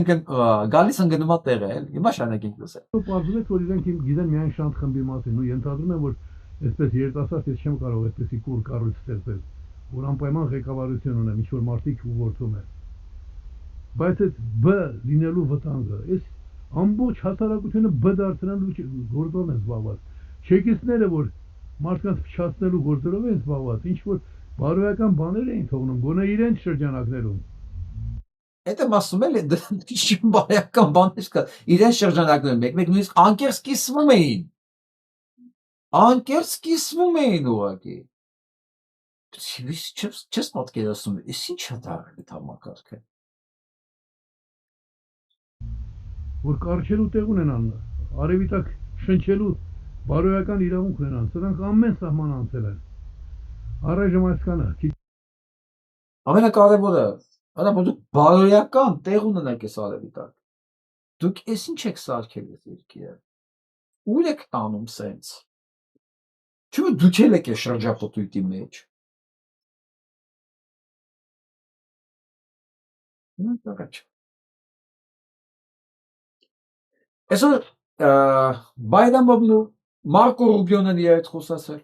գալիս ընկնում է տեղը, հիմա շարունակենք լսել։ Պարզվում է, որ իրենք գիտեն միայն շանտ խմբի մասին, ու ենթադրում եմ, որ այսպես երիտասարդ ես չեմ կարող այդպեսի կուր կառույց ստեղծել, որ անպայման ղեկավարություն ունեմ, ինչ որ մարդիկ ուղղորդում են։ Բայց այդ բ լինելու վտանգը, այս ամբողջ հասարակությունը բ դարձնելու գործով են զբաղված։ Չեկիստները, որ մարդկանց փչացնելու գործերով են զբաղված, ինչ որ բարոյական բաներ էին թողնում, գոնե իրենց շրջանակներում։ Այդ եմ ասում էլ, բարոյական բաներ կա, իրենց շրջանակներում, մեկ նույնիսկ անկեղծ կիսվում էին ուղղակի։ Չես պատկերացնում, ես ինչ է դառել այդ համակարգը։ Որ կարճելու տեղ ունենան, արևի տակ շնչելու բարոյական իրավունք ունենան, սրանք ամեն սահման անցել են։ Առայժմ այսքանը։ Ամենակարևորը, որ դուք բարոյական տեղ ունենաք այս արևի տակ։ Դուք ես ինչ եք սարքել այս երկիրը։ Ուր եք տանում սենց։ Չէ՞ դուք եք այս շրջապտույտի մեջ։ Այսօր Բայրամովն ու Մարկո Ռուբիոնն իր հետ խոսացել։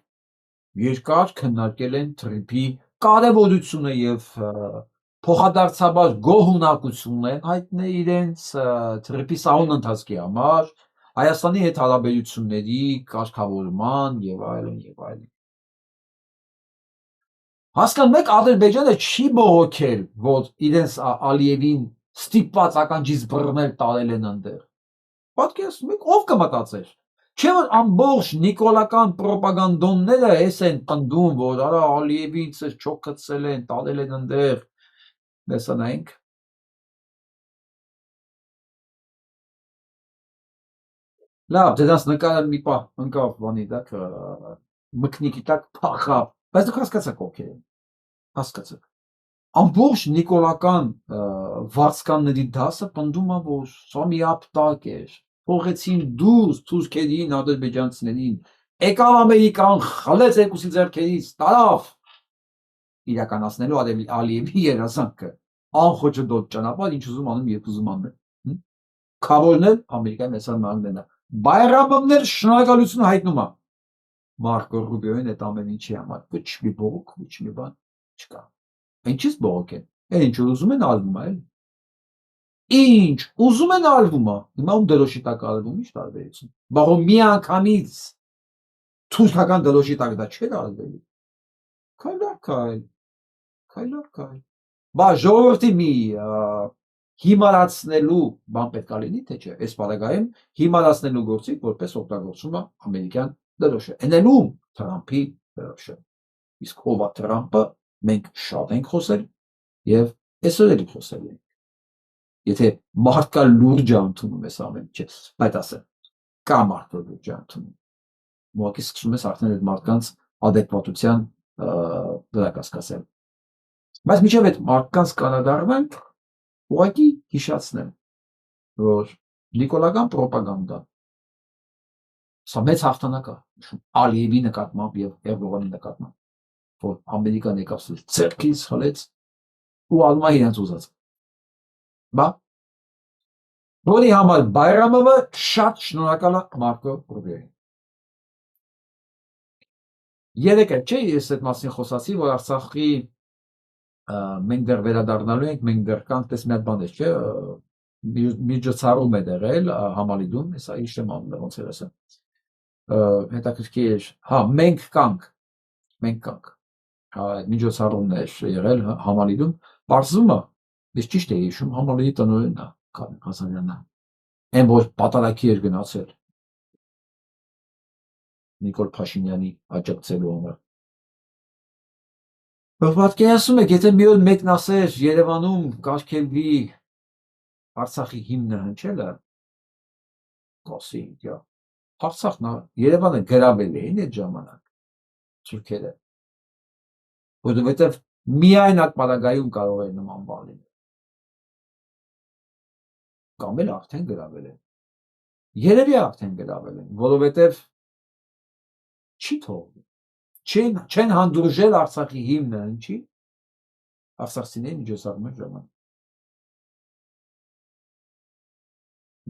Երկար քննարկել են թրիփի կարևորությունը եւ փոխադարձաբար գոհունակություն են հայտնել իրենց թրիփի սահուն ընթացքի համար, Հայաստանի հետ հարաբերությունների կարգավորման եւ այլն եւ այլն։ Հասկանում եք, Ադրբեջանը չի բողոքել, որ իրենց Ալիևին ստիպված ականջից բռնել տարել են այնտեղ։ Պատկերացնում եք, ով կմտածեր։ Չէ՞ որ ամբողջ նիկոլական պրոպագանդոնները էս են պնդում, որ արա Ալիևին ցես չոքցել են, տարել են այնտեղ։ Լսանայինք։ Լավ, դրանց նկարը մի պահ ընկավ բանի տակ, մկնիկի տակ փախավ, բայց դուք հասկացաք ովքեր են։ Հասկացաք։ Ամբողջ նիկոլական վարձկանների դասը պնդում է, որ սա մի ապտակ էր։ Փողեցին դուրս թուրքերին, ադրբեջանցիներին, եկավ Ամերիկան, խլեց երկուսի ձեռքերից, տարավ իրականացնելու Ալիևի երազանքը։ Անխոչնդոտ ճանապարհ, ինչ ուզում անում, երբ ուզում անում։ Քավորներ Ամերիկայի մեծան մաննենա։ Բայրամովն էլ շնորհակալություն հայտնում է Մարկո Ռուբիոին այդ ամեն ինչի համար։ Ոչ մի բողոք, ոչ մի բան չկա։ Ինչի՞ց բողոք են։ Ինչ ուզում են արվում է, էլի։ Ինչ ուզում են արվում է։ Հիմա ում դրոշի տակ արվում, ի՞նչ տարբերություն։ Բաղո մի անգամից թուրքական դրոշի տակ դա չէր արվելի։ Քայլար։ Բա ժողովրդի մի հիմարացնելու բան պետք է լինի, թե չէ, այս պարագայում հիմարացնելու գործիք որպես օգտագործում է ամերիկյան դրոշը։ Ընելում Թրամփի դրոշը։ Իսկ ով է Թրամփը, մենք շատ ենք խոսել եւ այսօր էլ խոսել ենք։ Եթե մարդկա լուրջ է ընդունում ես ամեն ինչը, բայց ասեմ, կա մարդը լուրջ է ընդունում։ Ուղղակի սկսում ես արդեն այդ մարդկանց adekvatության վրա կասկածել։ Բայց միջև այդ մարդկանց կանադառնանք, ուղղակի հիշացնեմ, որ նիկոլական պրոպագանդա սա մեծ հաղթանակ է Ալիևի նկատմամբ եւ Էրդողանի նկատմամբ, որ Ամերիկան եկավ ցերքից խլեց ու ալմա իրենց ուզած։ Բա որի համար Բայրամովը շատ շնորհակալ է Մարկո Ռուբիոյին։ Երեք չէ, ես այդ մասին խոսացի, որ Արցախի մենք դեռ վերադառնալու ենք, մենք դեռ կանք տես մի հատ բան է, չէ, միջոցառում է դեղել Համալիդում, հեսա ինչ եմ անում, ոնց էր ասա։ Հետաքրքիր, հա, մենք կանք, միջոցառումն էր եղել Համալիդում, բարձվում է, ես ճիշտ էի հիշում, Համալիդի տնօրենն է, Քարեն Ղազարյանն է, այն որ պատարակի էր գնացել Նիկոլ Փաշինյանի աջակցելու համար։ Պատկերացնում եք, եթե մի օր մեկն ասեր Երևանում կարգելվի Արցախի հիմնը հնչելը, կասի, Արցախն Երևանը գրավել էին այդ ժամանակ թուրքերը, որովհետև միայն այդ պարագայում կարող էր նման բան լինել։ Կամ էլ արդեն գրավել են։ Երևի արդեն գրավել են, որովհետև չի թողնում։ Չեն հանդուրժել Արցախի հիմնը հնչի, արցախցիների միջոցառման ժամանակ։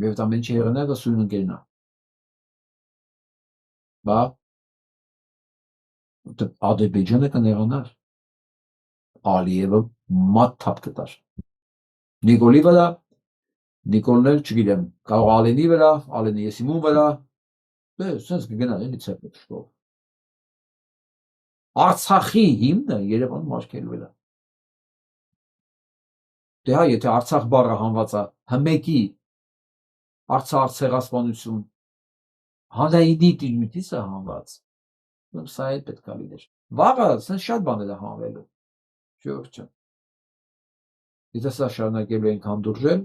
Եվ դա մենչի եղանակը սույն ընկերնա։ Բա Ադրբեջանը կներանար, Ալիևը մատ թափ կտար։ Նիկոլի վրա, Նիկոլն էլ չգիտեմ, կարող Ալենի վրա, Ալենի Եսիմուն վրա, սենց կգնար էլի ցեպը։ Արցախի հիմնը Երևանում արգելվել է։ Դե հա, եթե Արցախ բառը հանված է հմեկի Արցախ ցեղասպանություն հանրայինի տիրույթից է հանված, սա էլ պետք է լիներ։ Վաղը սենց շատ բաներ է հանվելու, շուրջը։ Եթե սա շարունակելու ենք հանդուրժել,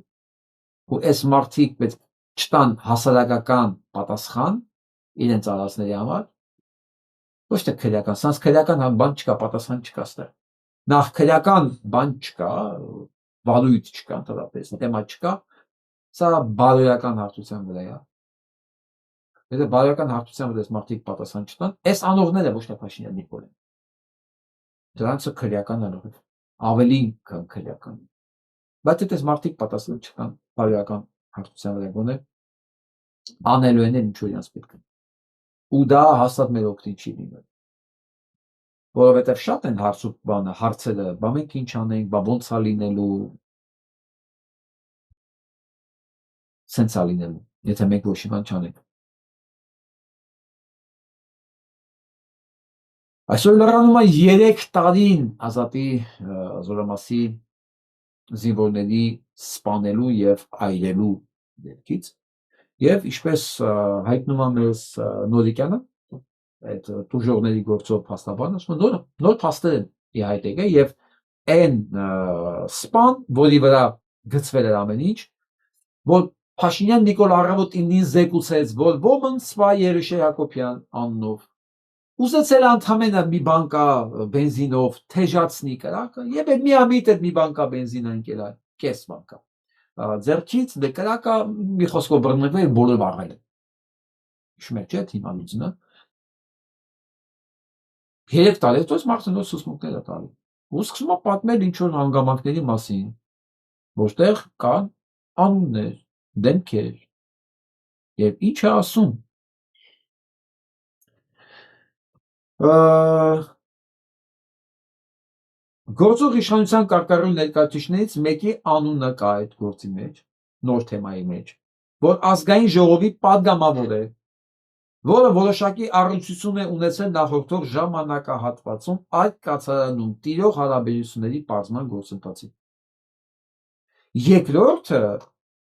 ու այս մարդիկ պետք չտան հասարակական պատասխան իրենց արածների համար, ոչ թե քրեական, սանց քրեական բան չկա, պատասխան չկա ստեղ։ Նախ քրեական բան չկա, վալույթ չկա, ընդհանրապես, թեմա չկա, սա բարոյական հարթության վրա է։ Եթե բարոյական հարթության վրա մարդիկ պատասխան չտան, այս անողները ոչ թե Փաշինյան Նիկոլեն։ Դրանցը քրեական անող է, ավելի քան քրեական։ Բայց եթե մարդիկ պատասխան չտան բարոյական հարթության վրա գոնե, անելու են ինչ որ իրենց պետք է։ Ու դա հաստատ մեր օգտին չի լինել։ Որովհետև շատ են հարցերը, բա մենք ինչ անենք, բա ոնց է լինելու, սենց է լինելու, եթե մենք ոչ մի բան չանենք։ Այսօր լրանում է 3 տարին Ազատի զորամասի զինվորների սպանելու եւ այրելու դեպքից եւ ինչպես հայտնում է մեզ Նորիկյանը, այդ տուժողների գործով փաստաբանը, ասում է նոր փաստեր են իհայտ եկել եւ այն սպան, որի վրա գծվել էր ամեն ինչ, որ Փաշինյան Նիկոլ առավոտին զեկուցեց, որ Ոմնսվա Երիշե Հակոբյան անունով ուզեցել ընդամենը մի բանկա բենզինով թեժացնի կրակը եւ այդ միամիտ այդ մի բանկա բենզինը ընկել կես բանկա ձեռքից դե կրակը մի խոսքով բռնվել բոլոր վաղել հիշում եք չէ թիմալուծնը 3 տարի հետո մարդը նոր սուսմունքներ է տալի ու սկսում է պատմել ինչ որ հանգամանքների մասին որտեղ կան անուններ դեմքեր եւ ինչ է ասում Գործող իշխանության կարգավորյալ ներկայացուցիչներից մեկի անունը կա այդ գործի մեջ, նոր թեմայի մեջ, որ ազգային ժողովի падգամավոր է, որը որոշակի առնչություն է ունեցել նախորդող ժամանակահատվածում այդ կացարանում տիրող հարաբերությունների պարզման գործընթացին։ Երկրորդը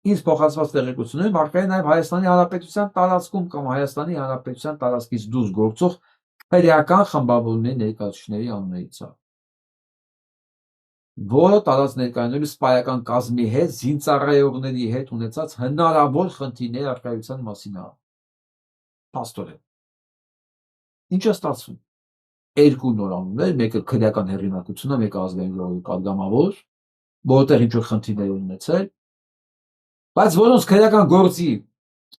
ինձ փոխանցված տեղեկությունները մարգարեն նաև Հայաստանի Հանրապետության տարածքում կամ Հայաստանի Հանրապետության տարածքից դուրս գործող քրեական խմբավորումների ներկայացուցիչների անուններից է, որը տարած ներկայացնելու սպայական կազմի հետ, զինծառայողների հետ ունեցած հնարավոր խնդիրների առկայության մասին է։ Փաստորեն։ Ինչ է ստացվում։ Երկու նոր անուններ, մեկը քրեական հեղինակությունը, մեկը ազգային ժողովի падգամավոր, որտեղ ինչ-որ խնդիրներ ունեցել, բայց որոնց քրեական գործի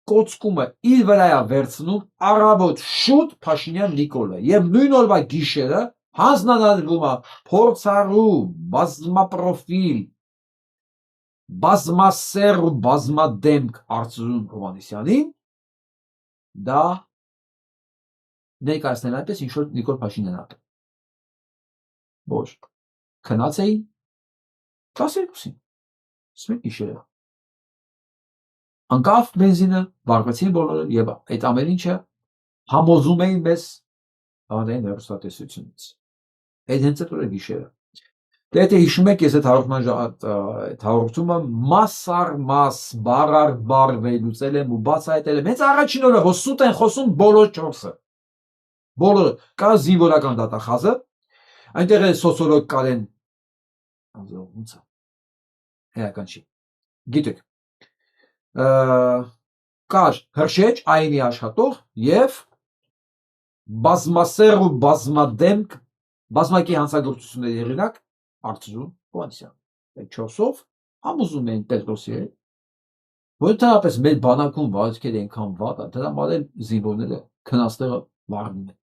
կոծկումը իր վրա է վերցնում առավոտ շուտ Փաշինյան Նիկոլը եւ նույն օրվա գիշերը հանձնարարվում է փորձառու բազմապրոֆիլ բազմասեր ու բազմադեմք Արծրուն Հովհաննիսյանին դա ներկայացնել այնպես ինչ որ Նիկոլ Փաշինյանն է որ քնած էին 12-ին սմեկ գիշերը անկավ բենզինը վառվեցին բոլորը եւ այդ ամեն ինչը համոզում էին մեզ հանրային հեռուստատեսությունից այդ հենց այդ օրը գիշերը դե հիշում եք ես այդ հաղորդումը մաս առ մաս բառ առ բառ վերլուծել եմ ու բացահայտել եմ հենց առաջին օրը որ սուտ են խոսում բոլոր 4-ը բոլորը կա զինվորական դատախազը այնտեղ է սոցիոլոգ Կարեն ոնց է էական չի գիտեք կար հրշեջ այնի աշխատող եւ բազմասեր ու բազմադեմք բազմակի հանցագործությունների հեղինակ Արծրուն Հովհաննիսյան այդ 4-ով համոզում էին Պետրոսի հետ որ ընդհանրապես մեր բանակում վարքերը այնքան վատ է դրա համար էլ զինվորները քնածները վառնում են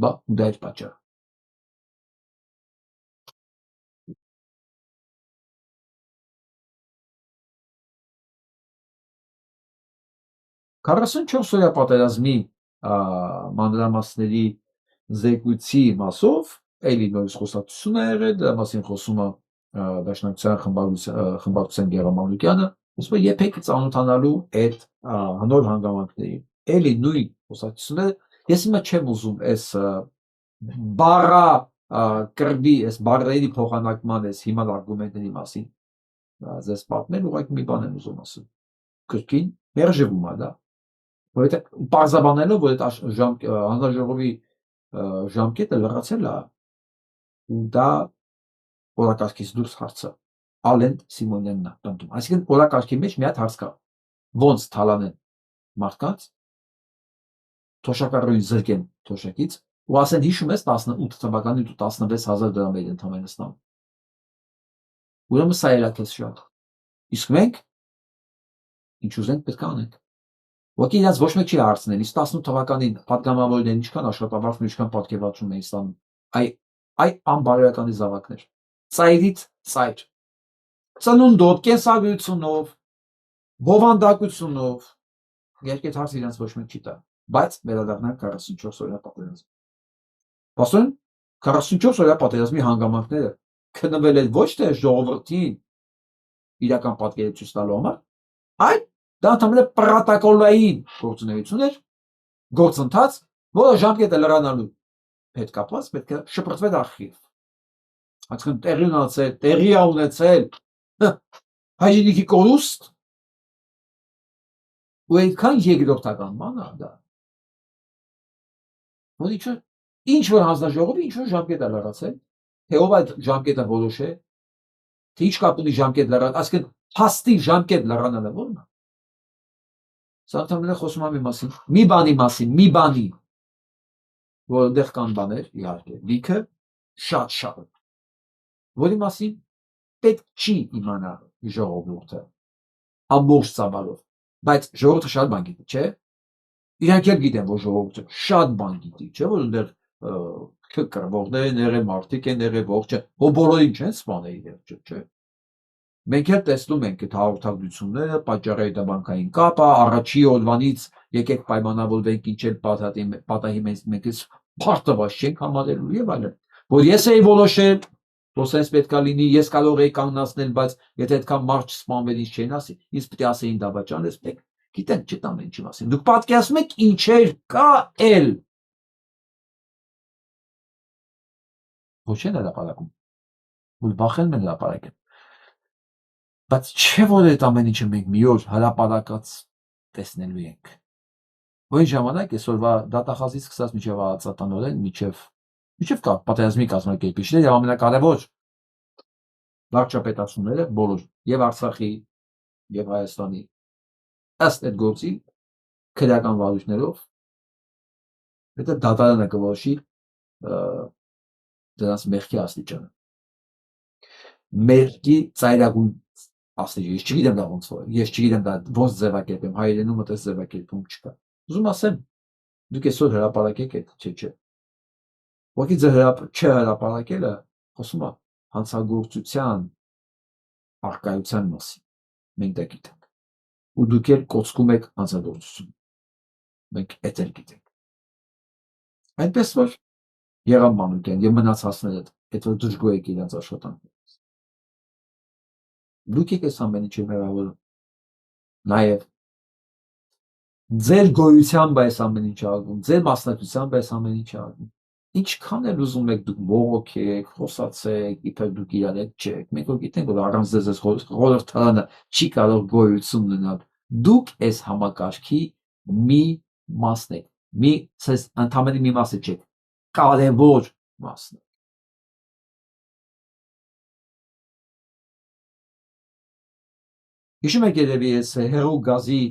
բա դա էր պատճառը Քառասունչորս օրյա պատերազմի մանրամասների զեկույցի մասով էլի նորից խոսակցություն է եղել, դրա մասին խոսում է Դաշնակցության խմբակցության Գերամանուկյանը, ասում է եփեք ծանոթանալու այդ նոր հանգամանքներին։ Էլի նույն խոսակցությունները, ես հիմա չեմ ուզում այս բառա կրվի, այս բառերի փոխանակման այս հիմա արգումենտների մասին ձեզ պատմել, ուղղակի մի բան եմ ուզում ասել։ Կրկին մերժվում է դա որովհետեւ պարզաբանելով որ այդ հանրաժողովի ժամկետը լրացել է ու դա օրակարգից դուրս հարցը Ալեն Սիմոնյանն է տոնում այսինքն օրակարգի մեջ մի հատ հարց կա ոնց թալանեն մարդկանց թոշակառուին զրկեն թոշակից ու ասեն հիշում ես 18 թվականին ու 16000 դրամ էր ընդհանրապես ստանում ուրեմն սա էր այդպես շատ իսկ մենք ինչ ուզենք պետք է անենք Ոքի իրաց ոչ մեկ չի հարցնել, իսկ 18 թվականին падգամավորներն ինչքան աշխատավարձ ու ինչքան պատկերվածում էին ստանում։ Այ անբարոյականի զավակներ։ Ծայրից ծայր։ Ծնունդով, կենսագրությունով, բովանդակությունով։ Երկու հարց իրաց ոչ մեկ չի տա, բայց վերադառնանք 44 օրյա պատերազմ։ Բասոն 44 օրյա պատերազմի հանգամանքները քննվել են ոչ թե ժողովրդին իրական պատկերը ցույց տալու համար, այլ դա ընդհանրապես պրոտոկոլային գործունեություն էր, գործընթաց, որը ժամկետը լրանալու հետ կապված պետք է շպրտվեր արխիվ։ Այսինքն տեղի ունեցել հայրենիքի կորուստ ու այնքան երկրորդական բան է դա։ Որ ինչ որ հանձնաժողովի ինչ որ ժամկետ է լրացել, թե ով այդ ժամկետը որոշե, թե ինչ կապ ունի ժամկետ լրան, այսինքն փաստի ժամկետ լրանալը ո՞րն է։ Սա ընդհանրապես խոսում եմ մի բանի մասին, մի բանի, որ այնտեղ կան բաներ, իհարկե, լիքը շատ, որի մասին պետք չի իմանա ժողովուրդը, ամբողջ ծավալով, բայց ժողովուրդը շատ բան գիտի, չէ՞։ Իրանք էլ գիտեն, որ ժողովուրդը շատ բան գիտի, չէ՞ որ այնտեղ կռվողներ են եղել, մարդիկ են եղել, ողջը, որ բոլորին չեն սպանել, չէ՞։ Մենք էլ տեսնում ենք այդ հաղորդագրությունները, պատճառի հետաբանկային կապը, առաջի օրվանից եկեք պայմանավորվենք ինչ էլ պատահի մենք փարտված չենք համարելու եւ այլն։ Որ ես էի որոշել, որ sense պետքա լինի, ես կարող էի կանգնացնել, բայց եթե այդքան մարդ չսպանվեր, ինչ չեն ասի, ինձ պետք է ասեին դավաճան, ես պետք գիտենք չտամ ինչի մասին։ Դուք պատկերացնում եք ինչեր կա էլ։ Ոչ են հրապարակում։ Ու բախել են հրապարակել։ Բայց չէ որ այդ ամեն ինչը մենք մի օր հրապարակած տեսնելու ենք։ Որ այն ժամանակ այսօրվա դատախազից սկսած մինչև ածատանորեն, մինչև կա պատերազմի կազմակերպիչներ եւ ամենակարևոր վարչապետացումները բոլոր եւ Արցախի եւ Հայաստանի ըստ այդ գործի քրեական վարույթներով դա դատարանը կորոշի դրանց մեղքի աստիճանը։ Մեղքի ծայրագույն աստիճանը, ես չգիտեմ դա ոնց որ, ես չգիտեմ դա ոնց ձևակերպեմ, հայերենում այդպես ձևակերպում չկա։ Ուզում ասեմ, դուք այսօր հրապարակեք այդ, չէ։ Ուղղակի ձեր չհրապարակելը խոսում է հանցագործության առկայության մասին։ Մենք դա գիտենք։ Ու դուք էլ կոծկում եք հանցագործություն։ Մենք այդ էլ գիտենք։ Այնպես որ եղավ Մանուկյան եւ մնացածները, այդ որ դժգոհ եք իրենց աշխատանքից։ Դուք եք այս ամեն ինչը հրավիրում։ Նաեւ ձեր գոյությամբ այս ամեն ինչը ալվում, ձեր մասնակցությամբ այս ամեն ինչը ալվում։ Ինչքան էլ ուզում եք դուք բողոքեք, խոսացեք, իբր դուք իրար հետ չեք։ Մենք որ գիտենք, որ առանց ձեզ խորհրդարանը չի կարող գոյություն ունենալ։ Դուք այս համակարգի մի մասն եք։ Ընդհանրապես մի մասը չեք, կարևոր մասն եք։ Հիշում եք երևի այս հերու գազի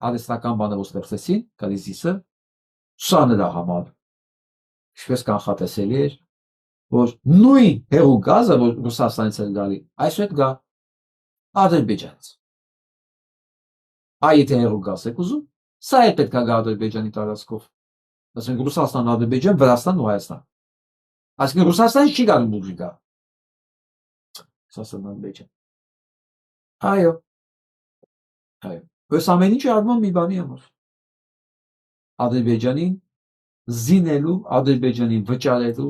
արհեստական բանը որ ստեղծեցին, կալիզիսը, սա նրա համար ինչպես կանխատեսելի էր, որ նույն հերու գազը, որ Ռուսաստանից էր գալի, այսօր գա Ադրբեջանից։ Այդ հերու գազ եք ուզում, սա է պետք է գա Ադրբեջանի տարածքով։ Ասենք Ռուսաստան, Ադրբեջան, Վրաստան ու Հայաստան։ Այսինքն Ռուսաստանից չի գալու ուժի գա։ Ռուսաստան, Ադրբեջան։ Այո։ Այս ամեն ինչը արվում մի բանի համար։ Ադրբեջանին զինելու, Ադրբեջանին վճարելու,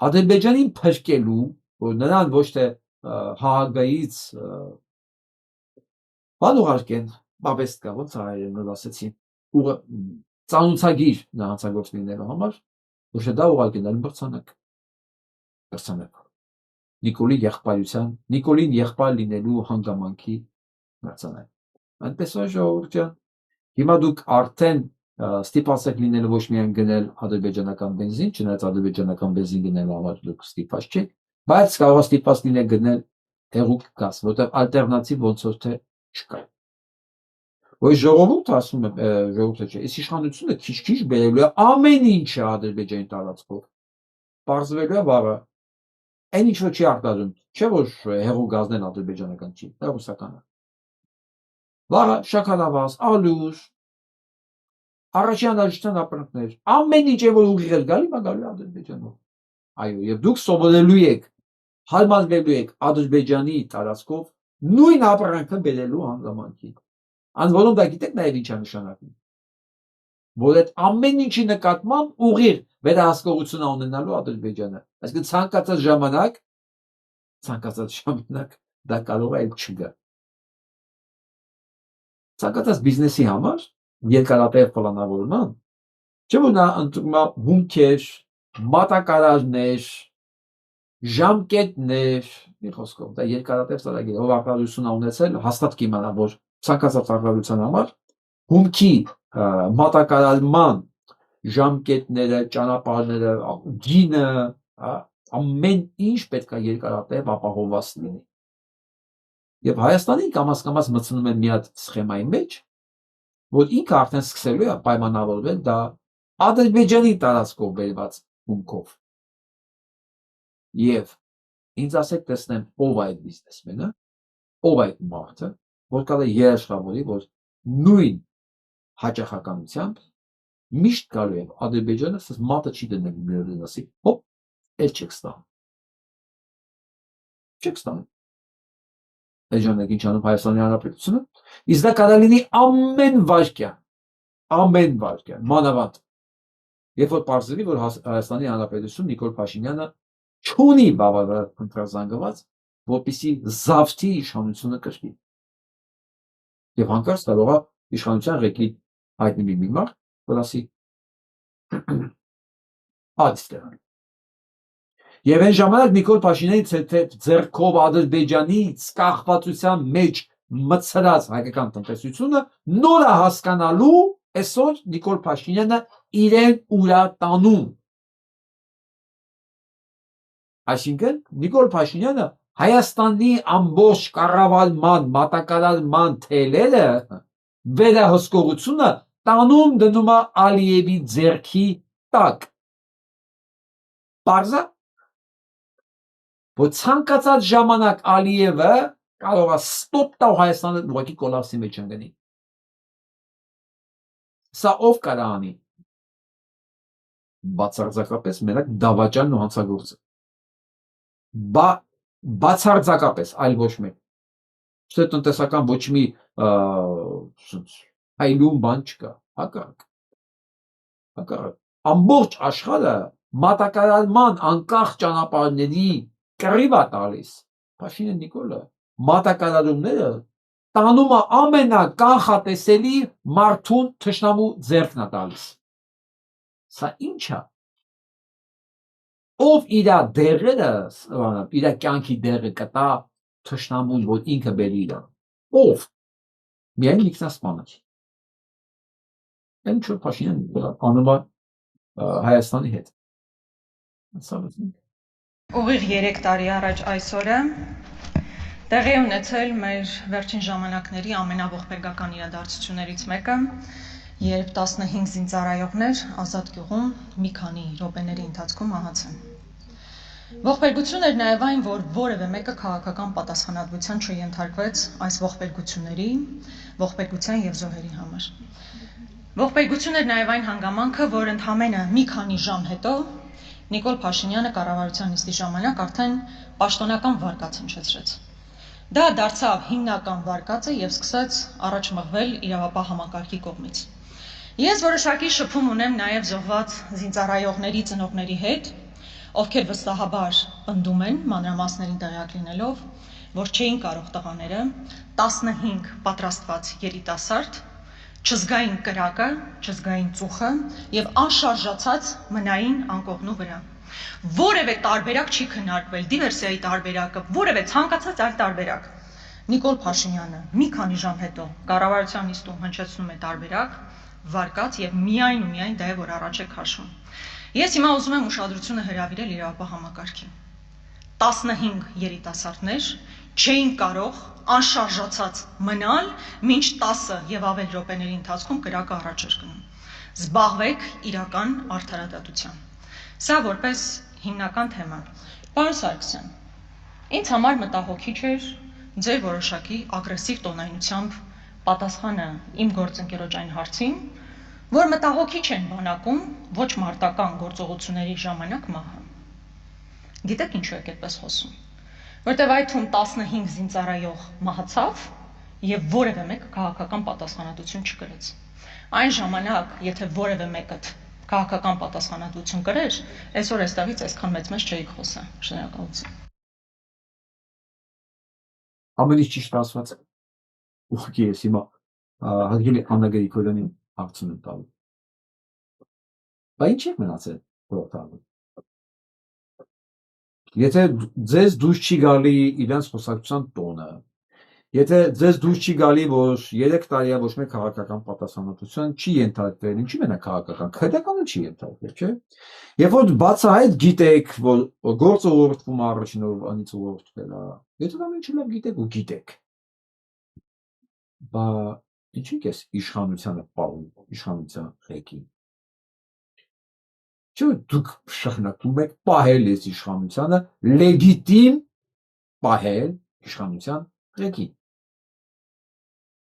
Ադրբեջանին փրկելու, որ նրան ոչ թե Հաագայից բան ուղարկեն, բաբեստկա, ոնց հայերեն ասեցին, ծանուցագիր հանցագործ լինելու համար, ոչ թե դա ուղարկեն, այլ մրցանակ։ Նիկոլին եղբայր լինելու հանգամանքի մրցանակ։ Այնպես որ ժողովուրդ ջան, հիմա դուք արդեն ստիպված եք լինելու ոչ միայն գնել ադրբեջանական բենզին, չնայած ադրբեջանական բենզին գնելու համար դուք ստիպված չեք, բայց կարող եք ստիպված լինել գնել հեղուկ գազ, որտեղ ալտերնատիվ ոնց որ թե չկա։ Որ ժողովուրդը ասում է, ժողովուրդը չէ, այս իշխանությունը քիչ-քիչ բերելու է ամեն ինչը Ադրբեջանի տարածքով։ Պարզվելու է վաղը։ Այն ինչ որ չի արտադրում, չէ որ հեղուկ գազն էլ ադրբեջանական չի, դա ռուսական է։ Վաղը շաքարավազ, ալյուր, առաջին անհրաժեշտության ապրանքներ, ամեն ինչ որ ուղիղ էլ գալի, գալու է Ադրբեջանով։ Այո, եւ դուք սովորելու եք, հարմարվելու եք Ադրբեջանի տարածքով նույն ապրանքը բերելու հանգամանքի։ Անց որոնք դա գիտեք նաեւ ինչ է նշանակում։ Որ այդ ամեն ինչի նկատմամբ ուղիղ վերահսկողություն ունենալու Ադրբեջանը։ Այսինքն ցանկացած ժամանակ դա կարող է չգա։ Ցանկացած բիզնեսի համար երկարատև պլանավորման, չէ՞ որ նա ընդունում է հումքեր, մատակարարներ, ժամկետներ, մի խոսքով, դա երկարատև ծրագիր, ով արտադրություն ունեցել, հաստատ կիմանա, որ ցանկացած արտադրության համար հումքի մատակարարման ժամկետները, ճանապարհները, գինը, ամեն ինչ պետք է երկարատև ապահովված լինի։ Եվ Հայաստանին կամաց մտցնում է մի հատ սխեմայի մեջ, որ ինքը արդեն սկսելու է պայմանավորվել դա Ադրբեջանի տարածքով բերված հումքով։ Եվ ինձ ասեք տեսնեմ ով է այդ բիզնեսմենը, ով է այդ մարդը, որ կարող է երաշխավորի, որ նույն հաճախականությամբ միշտ գալու է Ադրբեջանը, ասես մատը չի դնել մի օր դասի, հոպ, էլ չեք ստանում։ Չեք ստանում։ Էջանեք ինչ անում Հայաստանի Հանրապետությունը, իսկ դա կարող լինի ամեն վայրկյան, մանավանդ, երբ որ պարզվի, որ Հայաստանի Հանրապետություն Նիկոլ Փաշինյանը չունի բավարար ընտրազանգված, որպեսզի զավթի իշխանությունը կրկի։ Եվ հանկարծ կարող է իշխանության ղեկի հայտնի մի մարդ, որ ասի այստեղ։ Եվ այն ժամանակ Նիկոլ Փաշինյանի ձեռքով Ադրբեջանից կախվածության մեջ մցրած հայկական տնտեսությունը նորը հասկանալու այսօր Նիկոլ Փաշինյանը իրեն ուրա տանում։ Այսինքն Նիկոլ Փաշինյանը Հայաստանի ամբողջ կառավարման, մատակարարման թելերը վերահսկողությունը տանում դնում է Ալիևի ձեռքի տակ։ Պարզա, որ ցանկացած ժամանակ Ալիևը կարող է ստոպ տալ Հայաստանը ուղղակի կոլապսի մեջ ընկնի։ Սա ով կարա անի։ Բացարձակապես մենակ դավաճանն ու հանցագործը։ Բացարձակապես, այլ ոչ մեկ։ Չէ տնտեսական ոչ մի այլում բան չկա, հակառակ։ Ամբողջ աշխարհը մատակարարման անկախ ճանապարհների կռիվ է տալիս։ Փաշինյան Նիկոլը մատակարարումները տանում է ամենականխատեսելի մարդուն թշնամու ձեռքն է տալիս։ Սա ի՞նչ է։ Ով իր դեղերը, իր կյանքի դեղը կտա թշնամուն, որ ինքը բերի իրան։ Ով։ Միայն ինքնասպանը։ Ինչ որ Փաշինյանը անում է Հայաստանի հետ։ Ուղիղ 3 տարի առաջ այսօրը տեղի ունեցել մեր վերջին ժամանակների ամենաողբերգական իրադարձություններից մեկը, երբ 15 զինծառայողներ Ազատ գյուղում մի քանի րոպեների ընթացքում մահացան։ Ողբերգություն էր նաև այն, որ որևէ մեկը քաղաքական պատասխանատվության չենթարկվեց այս ողբերգության եւ զոհերի համար։ Ողբերգություն էր նաև այն հանգամանքը, որ ընդամենը մի քանի ժամ հետո Նիկոլ Փաշինյանը կառավարության նիստի ժամանակ արդեն պաշտոնական վարկած հնչեցրեց։ Դա դարձավ հիմնական վարկածը եւ սկսեց առաջ մղվել իրավապահ համակարգի կողմից։ Ես որոշակի շփում ունեմ նաև զոհված զինծառայողների ծնողների հետ, ովքեր վստահաբար պնդում են մանրամասներին տեղյակ լինելով, որ չէին կարող տղաները 15 պատրաստված երիտասարդ չզգային կրակը, չզգային ծուխը եւ անշարժացած մնային անկողնու վրա։ Որևէ տարբերակ չի քննարկվել, դիվերսիայի տարբերակը, որևէ ցանկացած այլ տարբերակ։ Նիկոլ Փաշինյանը մի քանի ժամ հետո կառավարության նիստում հնչեցնում է տարբերակ, վարկած եւ միայն ու միայն դա է, որ առաջ է քաշում։ Ես հիմա ուզում եմ ուշադրությունը հրավիրել իրավապահ համակարգին։ 15 երիտասարդներ չէին կարող անշարժացած մնալ, մինչ 10 եւ ավել րոպեների ընթացքում կրակը առաջ էր գնում։ Զբաղվեք իրական արդարադատությամբ։ Սա որպես հիմնական թեմա։ Պարոն Սարգսյան, ինձ համար մտահոգիչ էր ձեր որոշակի ագրեսիվ տոնայնությամբ պատասխանը իմ գործընկերոջ այն հարցին, որ մտահոգիչ են բանակում ոչ մարտական գործողությունների ժամանակ մահը։ Գիտեք ինչու եք այդպես խոսում։ Որտեւ այդ թվում 15 զինծառայող մահացավ եւ որևէ մեկը քաղաքական պատասխանատվություն չկրեց։ Այն ժամանակ, եթե որևէ մեկը քաղաքական պատասխանատվություն կրեր, այսօր այստեղից այսքան մեծ չէիք խոսա։ Շնորհակալություն։ Ամենից ճիշտ ասված ուղղակի ես հիմա հարգելի Աննա Գրիգորյանին հարցում եմ տալու։ Բա ինչ եք մնացել խորհրդարանում։ Եթե ձեզ դուրս չի գալի իրենց խոսակցության տոնը, եթե ձեզ դուրս չի գալի, որ 3 տարի ոչ մեկ քաղաքական պատասխանատվության չի ենթարկվել, ինչի մենակ քաղաքական, քրեական չի ենթարկվել, չէ՞։ Երբ որ բացահայտ գիտեք, որ գործը ուղղորդվում է առաջին օրվանից ուղղորդվել է, եթե դա ինչ լավ գիտեք ու գիտեք, բա ինչի՞ կես իշխանությանը պահում, իշխանության ղեկին։ Չէ՞ դուք շարունակում եք պահել այս իշխանությանը, լեգիտիմ պահել իշխանության ղեկին։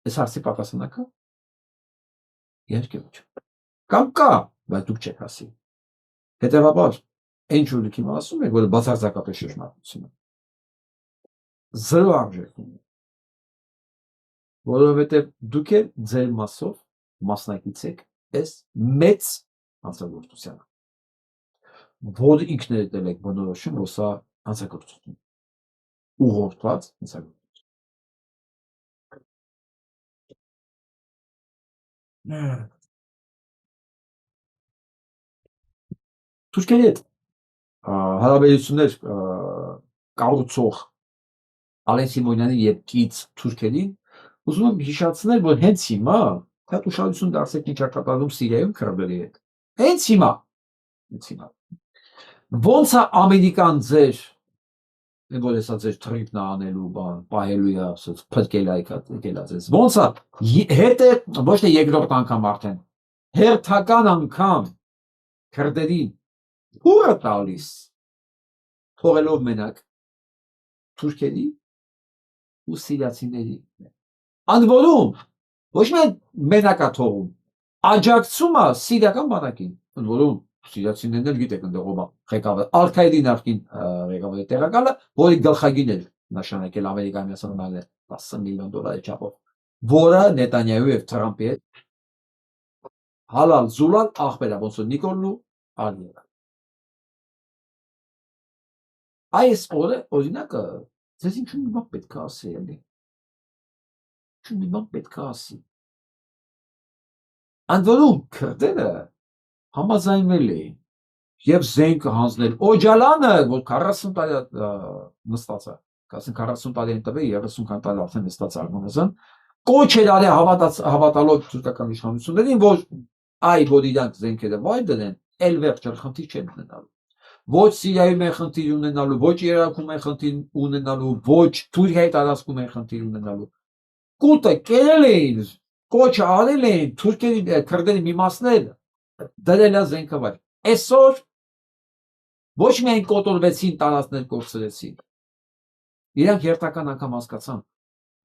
Այս հարցի պատասխանը կա։ Իհարկե ոչ։ Կամ կա, բայց դուք չեք ասի։ Հետևաբար, այն ինչ որ դուք հիմա ասում եք, որը բացարձակապես ճշմարտություն է, զրո արժեք ունի։ Որովհետև դուք էլ ձեր մասով մասնակից եք այս մեծ հանցագործությանը, որ ինքներդ եք բնորոշում, որ սա հանցագործություն ուղղորդված հանցագործություն։ Թուրքերի հետ հարաբերություններ կառուցող Ալեն Սիմոնյանի եւ կից թուրքերին ուզում եմ հիշեցնել, որ հենց հիմա հատ ուշադրություն դարձեք ինչ է կատարվում Սիրիայում քրդերի հետ։ Հենց հիմա ոնց է ամերիկան ձեր որ հեսա ձեր թրիպն անելու բան պահելու է ասած փրկել այդքած ոնց է հետը ոչ թե երկրորդ անգամ արդեն հերթական անգամ քրդերին փուրը տալիս թողելով մենակ թուրքերի ու սիրիացիների ընդ որում ոչ միայն մենակա թողում աջակցում է սիրիական բանակին ընդ որում սիրիացիներն էլ գիտեք ընդողոմա ղեկավար Ալ-Քայդի նախկին ղեկավարի տեղակալը որի գլխագին էր նշանակել Ամերիկայի Միացյալ Նահանգները $10 միլիոն չափով որը Նետանյահու եւ Թրամփի հետ հալալ զուլալ ախպեր է ոնց որ Նիկոլն ու Ալիևը այս օրը օրինակը ձեզ ինչ-որ մի բան պետք է ասի էլի ինչ-որ մի բան պետք է ասի ընդ որում քրդերը համաձայնվել էին եւ զենքը հանձնել Օջալանը որ 40 տարի նստած է 40 տարի են տվել 30 քան տարի արդեն նստած արմոնազան կոչ էր արի հավատալով թուրքական իշխանություններին որ այ որ իրանք զենքերը վայր դնեն ել վերջը խնդիր չեն ունենալու ոչ Սիրիայում են խնդիր ունենալու ոչ Իրաքում են խնդիր ունենալու ոչ Թուրքիայի տարածքում են խնդիր ունենալու կուտը կերել էին կոչ արել էին թուրքերի քրդերի մի մասներ դրել է զենքը վայր այսօր ոչ միայն կոտորվեցին տարածքներ կորցրեցին իրանք երթական անգամ հասկացան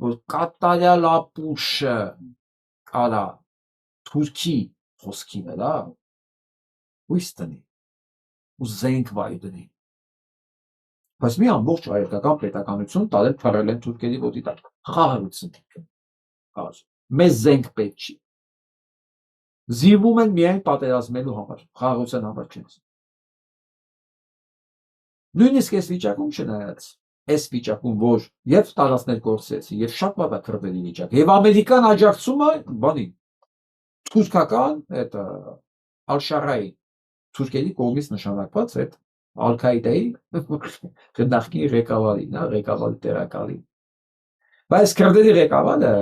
որ կատարյալ ապուշը կարա թուրքի խոսքի վրա հույս տնի ու զենք վայր դնի բայց մի ամբողջ հայկական պետականություն տարել թռել են թուրքերի ոտի տակ խաղաղություն մեզ զենք պետք չի զիվում են միայն պատերազմելու համար խաղաղության համար չեն նույնիսկ այս վիճակում չնայած այս վիճակում որ եւ տարածքներ կորցրեցին եւ շատ վատ է քրդերի վիճակը եւ ամերիկան աջակցում է բանի թուրքական այդ Ալ-Շարայի թուրքերի կողմից նշանակված այդ Ալ-Քայդայի նախկին ղեկավարին, ղեկավարի տեղակալին բայց քրդերի ղեկավարը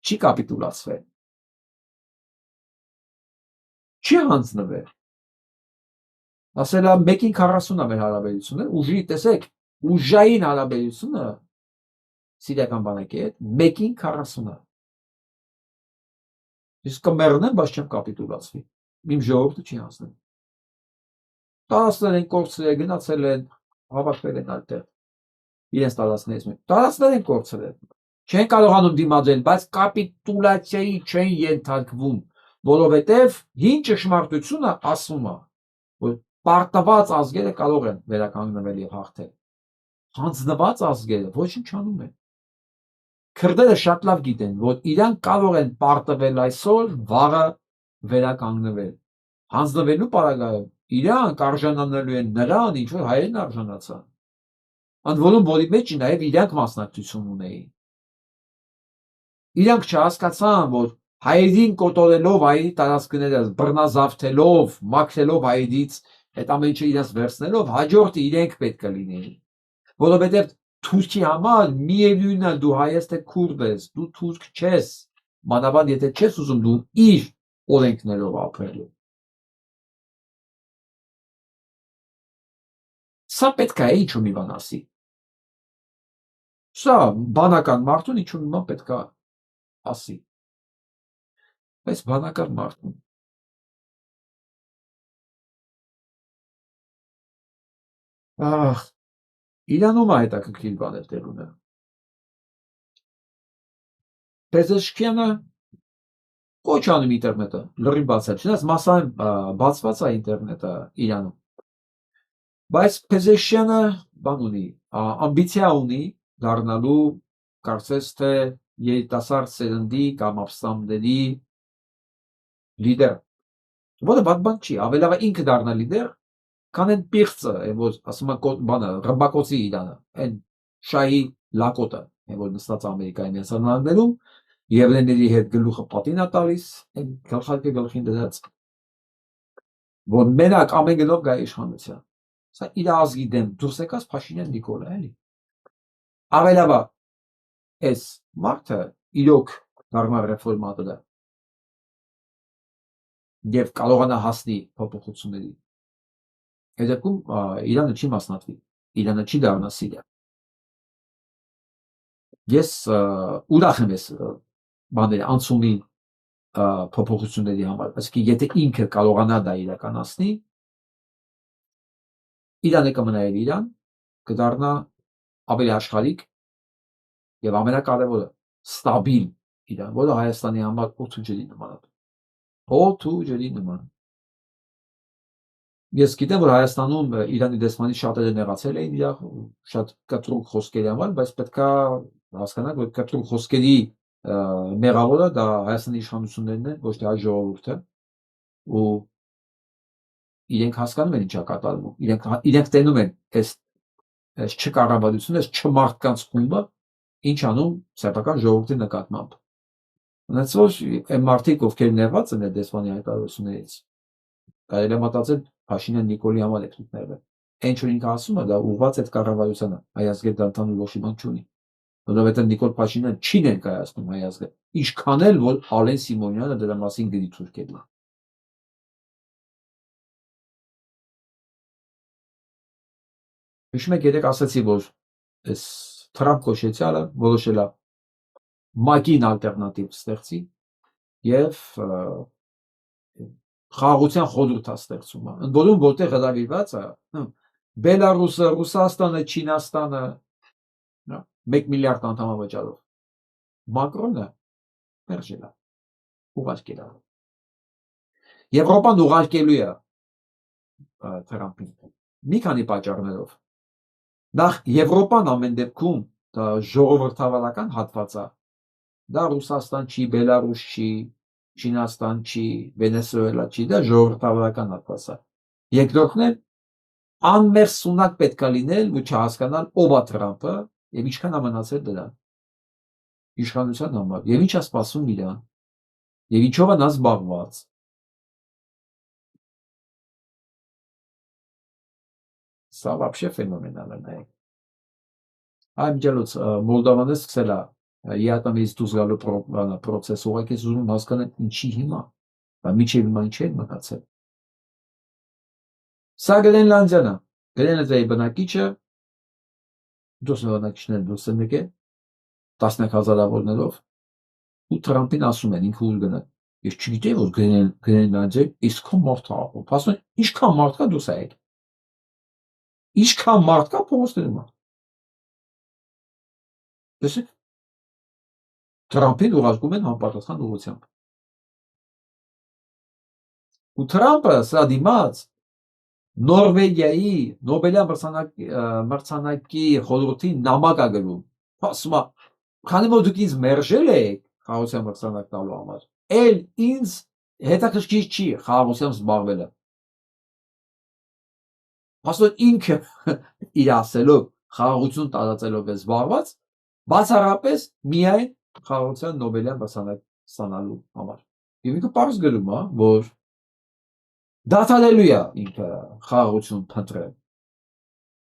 չի կապիտուլացվել չի հանձնվել ասել է 1:40 է մեր հարաբերությունը ուժի տեսեք ուժային հարաբերությունը սիրիական բանակի հետ 1:40 իսկ կմեռնեմ բայց չեմ կապիտուլացվի իմ ժողովուրդը չի հանձնել տարածքներ են կորցրել գնացել են հավաքվել են այդտեղ իրենց տարածքներ են կորցրել չեն կարողանում դիմադրել բայց կապիտուլյացիայի չեն ենթարկվում որովհետև հին ճշմարտությունը ասում է որ պարտված ազգերը կարող են վերականգնվել եւ հաղթել հանձնված ազգերը ոչինչ անում են քրդերը շատ լավ գիտեն որ իրանք կարող են պարտվել այսօր վաղը վերականգնվել հանձնվելու պարագայում իրանք արժանանալու են նրան ինչ որ հայերն արժանացան ընդ որում որի մեջ նաեւ իրանք մասնակցություն ունեին իրանք չհասկացան որ հայերին կոտորելով հայերի տարածքները բռնազավթելով մաքրելով հայերից այդ ամեն ինչը իրաց վերցնելով հաջորդը իրենք պետք է լինեին որովհետև թուրքի համար միևնույնն է դու հայ ես թե քուրդ ես դու թուրք չես մանավանդ եթե չես ուզում դու իր օրենքներով ապրելու սա պետք է ինչ-որ մի բան ասի սա բանական մարդուն ինչ-որ մի բան պետք է ասի բայց բանական մարդուն Իրանում հետաքրքիր բաներ տեղ ունեն Պեզեշքյանը կոչ անում ինտերնետը լրիվ բացել չնայած մասսայում բացված է ինտերնետը Իրանում բայց Պեզեշքյանը բան ունի ամբիցիա ունի դառնալու կարծես թե երիտասարդ սերնդի կամ ապստամբների լիդեր որը բան չի ավելավա ինքը դառնա լիդեր քան այն պիղծը որ ասում են բանը ռմբակոծի իրանը այն շահի լակոտը որ նստած Ամերիկայի Միացյալ Նահանգներում եվրեների հետ գլուխը պատին է տալիս այն գլխարկը գլխին դրած որ մենակ ամեն գնով գա իշխանության։ Սա իր ազգի դեմ դուրս եկած Փաշինյան Նիկոլա էլի։ Ավելաբար այս մարդը իրոք դառնա ռեֆորմատոր է եւ կարողանա հասնի փոփոխությունների։ Այդ դեպքում Իրանը չի մասնատվի, Իրանը չի դառնա Սիրիա։ Ես ուրախ եմ այս բաների անցումի փոփոխությունների համար, այսինքն եթե ինքը կարողանա դա իրականացնի, Իրանը կմնա Իրան, կդառնա ավելի աշխարհիկ եւ ամենակարևորը ստաբիլ Իրան, որը Հայաստանի համար օդու ջրի նման է։ Օդու ջրի նման։ Ես գիտեմ, որ Հայաստանում Իրանի դեսպանի շատերը նեղացել էին իր շատ կտրուկ խոսքերի համար, բայց պետքա հասկանանք, որ կտրուկ խոսքերի մեղավորը դա Հայաստանի իշխանություններն են, ոչ թե հայ ժողովուրդը, ու իրենք հասկանում են ինչա կատարվում, իրենք տենում են այս չկառավարությունը, այս չմարդկանց խումբը, ինչ անում սեփական ժողովրդի նկատմամբ։ Ունեցած որ այն մարդիկ, ովքեր նեղված են դեսպանի հայտարարություններից, կարելի է մտածել Փաշինյան Նիկոլի համար է ներվել։ Այն ինչ որ ինքը ասում է, դա ուղղված է կառավարությանը, հայ ազգի դանդաղ ոչ մի բան չունի։ Որովհետև Նիկոլ Փաշինյան չի ներկայացնում հայ ազգը, ինչքան էլ որ Ալեն Սիմոնյանը դրա մասին գրի թուրքերի։ Հիշում եք, երեք ասացի, որ այս Թրամփ կոչեցյալը որոշել է ՄԱԿ-ին ալտերնատիվ ստեղծի եւ խաղաղության խորհուրդ է ստեղծում։ Ընդ որում որտեղ հրավիրված է Բելարուսը, Ռուսաստանը, Չինաստանը 1 միլիարդ անդամավճարով։ Մակրոնը մերժել է, ուղարկել է։ Եվրոպան ուղարկելու է Թրամփին մի քանի պատճառներով։ Նախ Եվրոպան ամեն դեպքում դա ժողովրդավարական հատված է։ Դա Ռուսաստան չի, Բելարուս չի, Չինաստան չի, Վենեսուելա չի, դա ժողովրդավարական հատված է։ Երկրորդն է անմերսունակ պետք է լինել ու չհասկանալ ով է Թրամփը եւ ինչքան է մնացել դրան իշխանության համար եւ ինչ է սպասում իրան եւ ինչով է նա զբաղված։ Սա вообще ֆենոմենալ է նայեք։ Այմջելոց Մոլդովանը սկսել է ԵԱՏՄ-ից դուրս գալու process ուղղակի ուզում հասկանալ ինչի հիմա, բայց միջև հիմա ինչ է մտածել։ Սա Գրենլանդիան է, Գրենլանդիայի բնակիչը դուրս բնակիչներ դուրս են եկել 10,000-ավորներով ու Թրամփին ասում են ինքը ուր գնա։ Ես չգիտեի որ Գրենլանդիա իսկոն մարդ է ապրում։ Ասում են ինչքան մարդ կա դուրս է եկել։ Ինչքան մարդ կա փողոցներում։ Տեսեք Թրամփին ուղարկում են համապատասխան ուղղությամբ։ Ու Թրամփը սա դիմաց Նորվեգիայի Նոբելյան մրցանակի խորհրդի նամակ է գրում։ Ասում է, քանի որ դուք ինձ մերժել եք խաղաղության մրցանակ տալու համար, էլ ինձ հետաքրքիր չի խաղաղությամբ զբաղվելը։ Ասում ինքը իր ասելով խաղաղություն տարածելով է զբաղված, բացառապես միայն խաղաղության Նոբելյան մրցանակ ստանալու համար։ Եվ ինքը պարզ գրում է, որ դադարելու է ինքը խաղաղություն փնտրել։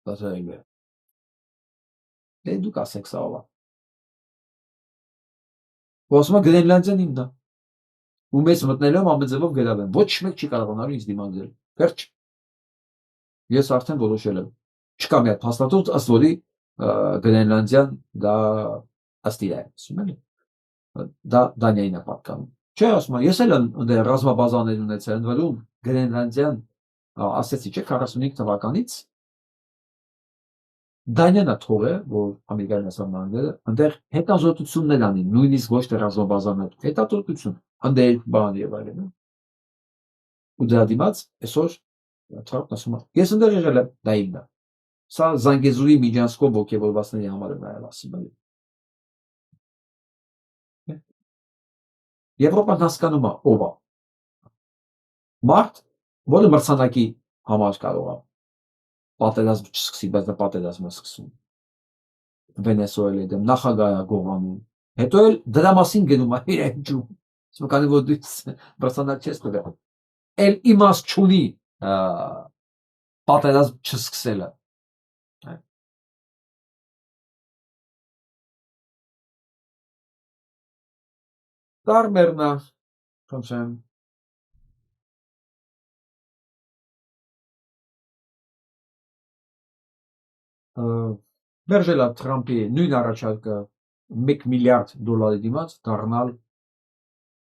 Դադարելու է։ Դե դուք ասեք սա ով է։ Ասում է Գրենլանդիան իմն է։ Ու մեզ մտնելով ամեն ձևով գրավեն։ Ոչ մեկ չի կարողանալու ինձ դիմադրել։ Վերջ։ Ես արդեն որոշել եմ։ Չկա մի հատ փաստաթուղթ, ըստ որի Գրենլանդիան դա ըստ իր է, ասում եմ։ Դա Դանիային է պատկանում։ Չէ, ասում եմ, ես էլ ընդ ռազմաբազաներ ունեցել, ընդ որում Գրենլանդիան ասեցի, չէ, 45 թվականից Դանիան է թողել, որ ամերիկյան ասանները այնտեղ հետազոտություններ անի, նույնիսկ ոչ թե ռազմաբազաներ, հետազոտություն, հանդեր բան եւ այլն։ Ու դրա դիմաց այսօր Թրամփն ասում է, ես այնտեղ եղել եմ, դա իմն է։ Սա Զանգեզուրի Միջանցքով ոգևորվածների համար է նայել ասում եմ։ Եվրոպան հասկանում է ով է։ Մարդ, որը մրցանակի համար կարող է պատերազմ չսկսի, բայց դա պատերազմ է սկսում։ Վենեսուելայի դեմ նախագահ է գողանում։ Հետո էլ դրա մասին գնում է իրենջում։ Քանի որ դու մրցանակ չես տվել, էլ իմաստ չունի պատերազմ չսկսելը։ Տարբերն է, խնդրեմ։ Մերժել է Թրամփի նույն առաջարկը $1 միլիարդ դիմաց դառնալ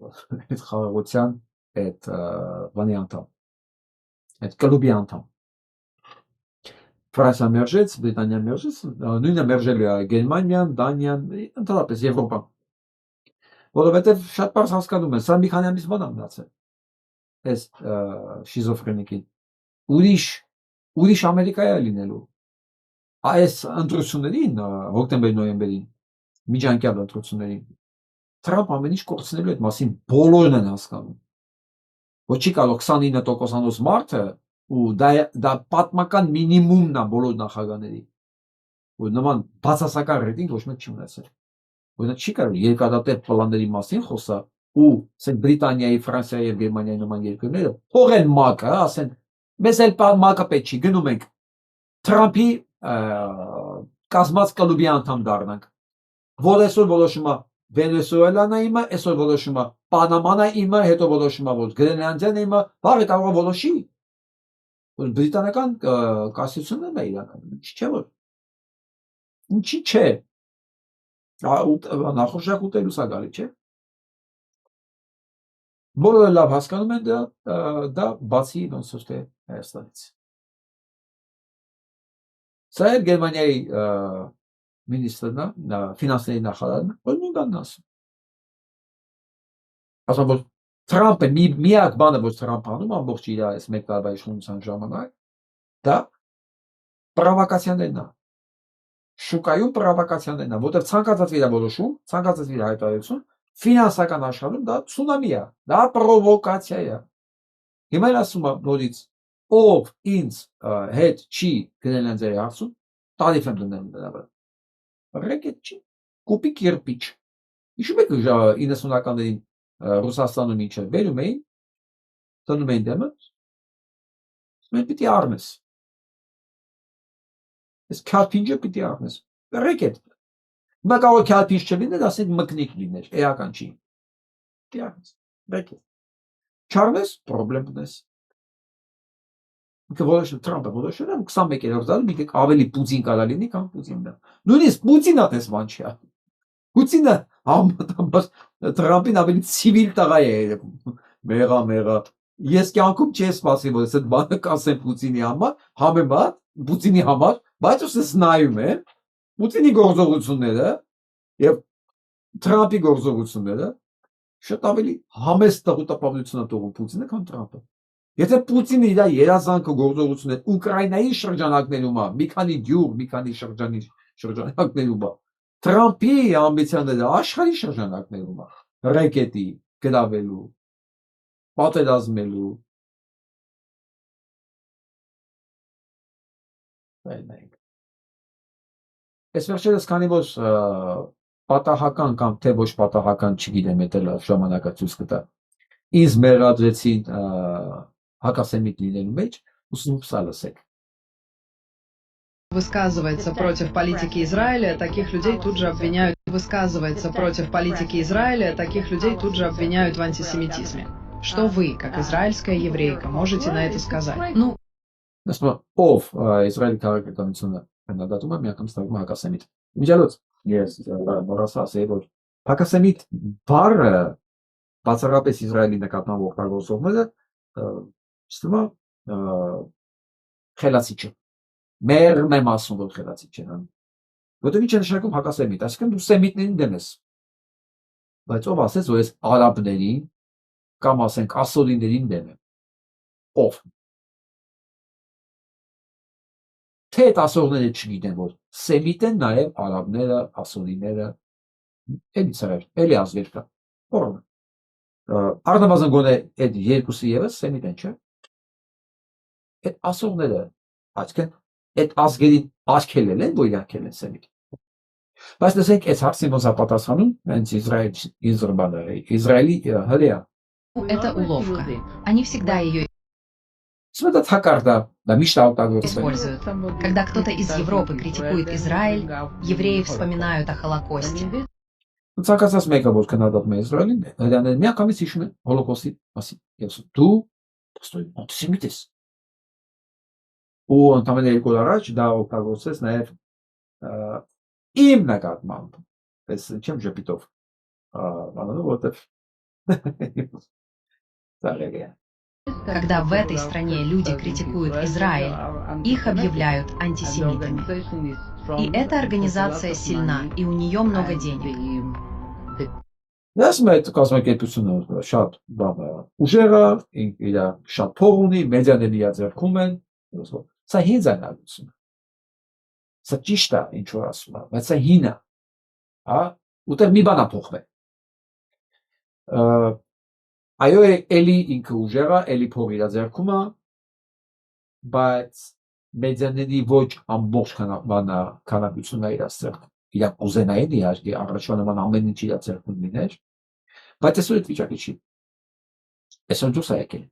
այդ խաղաղության այդ բանի անդամ, այդ կլուբի անդամ։ Ֆրանսիան մերժեց, Բրիտանիան մերժեց, նույնը մերժել է Գերմանիան, Դանիան, ընդհանրապես Եվրոպան։ Որովհետև շատ բարձ հասկանում են, սա մի քանի ամիս բան է մնացել։ Այս շիզոֆրենիկին։ Ուրիշ Ամերիկա է լինելու։ Այս ընտրություններին, հոկտեմբեր-նոյեմբերին, միջանկյալ ընտրություններին, Թրամփ ամեն ինչ կորցնելու այդ մասին բոլորն են հասկանում։ Ոչ չի կարող 29% մարդը ու դա պատմական մինիմումն է բոլոր նախագահների։ Ու նման բացասական ռեյտինգ ոչ մեկ չի ունեցել։ Որը չի կարող երկարատև պլանների մասին խոսա ու ասեն Բրիտանիայի, Ֆրանսիայի եւ Գերմանիայի նման երկրները փողեն մակը, ասեն մեզ էլ մակը պետք չի, գնում ենք Թրամփի կազմած կլուբի անդամ դառնանք։ Որ այսօր որոշում է Վենեսուելան է իմը, այսօր որոշում է Պանաման է իմը, հետո որոշում է որ Գրենլանդիան է իմը, բարի կարող է որոշի։ Որ բրիտանական կասեցությունն է իրականում, չէ՞ որ։ Ինչի՞ չէ։ Նախորդ ուտելուց է գալի, չէ՞։ Բոլորը լավ հասկանում են դա բացի ոնց որ թե Հայաստանից։ Սա էլ Գերմանիայի մինիստրն է, ֆինանսների նախարարն է, որ նույն բանն ասում։ Ասում որ Թրամփը միակ բանը, որ Թրամփը անում ամբողջ իր այս մեկ տարվա իշխանության ժամանակ, դա պրովոկացիաներն է։ Շուկայում պրովոկացիաներն է, որտեղ ցանկացած իրավորություն, ցանկացած իր հայտարարություն ֆինանսական աշխարհում դա ցունամի է, դա պրովոկացիա է։ Հիմա էլ ասում եմ նորից, ով ինձ հետ չի Գրենլանդիայի հարցում, տարիֆ եմ դնել նրա վրա։ Ռեկետ չի, կոպի կիրպիչ։ Հիշում եք 90-ականներին Ռուսաստանում ինչ էր, բերում էին, տնում էին դեմը, մենք պիտի առնես։ Այս քարփինջը պիտի առնես։ Ռեկետ։ Հիմա կարող քարփինջ չլիներ, ասենք մկնիկ լիներ, էական չի։ Պիտի առնես։ Ռեկետ։ Չառնես, պրոբլեմ ունես։ Ինքը որոշում Թրամփը որոշել է 21-րդ դարում ինքը ավելի Պուտին կարա լինի, քան Պուտինն է։ Նույնիսկ Պուտինը դες բան չի։ Պուտինը համեմատաբար Թրամփին ավելի ցիվիլ տղա է երևում։ Մեղա։ Ես կյանքում չի սպասի, որ այս բանը կասեմ Պուտինի համար, բայց ուսես նայում է Պուտինի գործողությունները եւ Թրամփի գործողությունները շատ ավելի համեստ տպավորություն է տողում Պուտինը, քան Թրամփը։ Եթե Պուտինը իր երազանքը գործողությունը Ուկրաինայի շրջանակներում է, մի քանի գյուղ, մի քանի շրջանակներում է, Թրամփի ամբիցիաները աշխարհի շրջանակներում է, ռեկետի գրավելու, պատերազմելու։ Այս վերջերս քանի որ պատահական կամ թե ոչ պատահական չգիտեմ, դա ժամանակը ցույց կտա։ Ինձ մեղադրեցին հակասեմիտ լինելու մեջ, ուսում սա լսեք։ Высказывается против политики Израиля, таких людей тут же обвиняют. Высказывается против политики Израиля, таких людей тут же обвиняют в антисемитизме. Что вы, как израильская еврейка, можете на это сказать? Ну, ով Իսրայելի քաղաքականությունը հնադատում է միանգամից ստանում հակասեմիտ։ Միջալոց, ես մոռացա ասել, որ հակասեմիտ բառը բացառապես Իսրայելի նկատմամբ օգտագործողները ստում է խելացի չէ։ Մերն եմ ասում, որ խելացի չեն անում։ Որտեղ ինչ է նշանակում հակասեմիտ, այսինքն դու սեմիտներին դեմ ես։ Բայց ով ասեց, որ ես արաբներին կամ ասենք ասորիներին դեմ եմ։ Ով։ Թե այդ ասորները չգիտեն, որ սեմիտ են նաև արաբները, ասորիները, էլի ազգեր կա։ Որոնք։ Առնվազն գոնե այդ երկուսը ևս սեմիտ են, չէ՞։ Այդ ասորները, այսինքն այդ ազգերին արգելել են, որ իրանք են սեմիտ։ Բայց լսենք այս հարցին ոնց է պատասխանում հենց Իսրայելի հրեա։ Это уловка. Они всегда ее Սա թակարդա, դա միշտ օգտագործվում։ используют. Когда кто-то из Европы критикует Израиль, евреи вспоминают о Холокосте. Ցանկացած մեկը որ քննադատում է Իսրայելին, հրաներ միանգամից հիշում է հոլոկոստի մասին։ Եվ դու պոստոյ անտիսեմիտ ես։ Ու ընդամենը 2 օր առաջ դա օգտագործեց նաև իմ նկատմամբ։ Ես չեմ ժպիտով բանալու, որտեվ Когда в этой стране люди критикуют Израиль, их объявляют антисемитами. И эта организация сильна, и у нее много денег. Ես մեծ կազմակերպությունը շատ բան է։ Ուժերը իր շատ փող ունի, մեդիաների ձեռքում են, սա հինձ է նայությունը։ Սա ճիշտ է ինչ որ ասում եմ, բայց սա հին է։ Հա, ուտեղ մի բան է փոխվել։ Այո, էլի ինքը ուժեղա, էլի փող իր ձեռքում է, բայց մեդիաների ոչ ամբողջ քանակությունն է իր ձեռքում։ Իրանք կուզենային իհարկե առաջվա նման ամեն ինչ իր ձեռքում լիներ, բայց այսօր այդ վիճակը չի։ Այսօր դուրս է եկել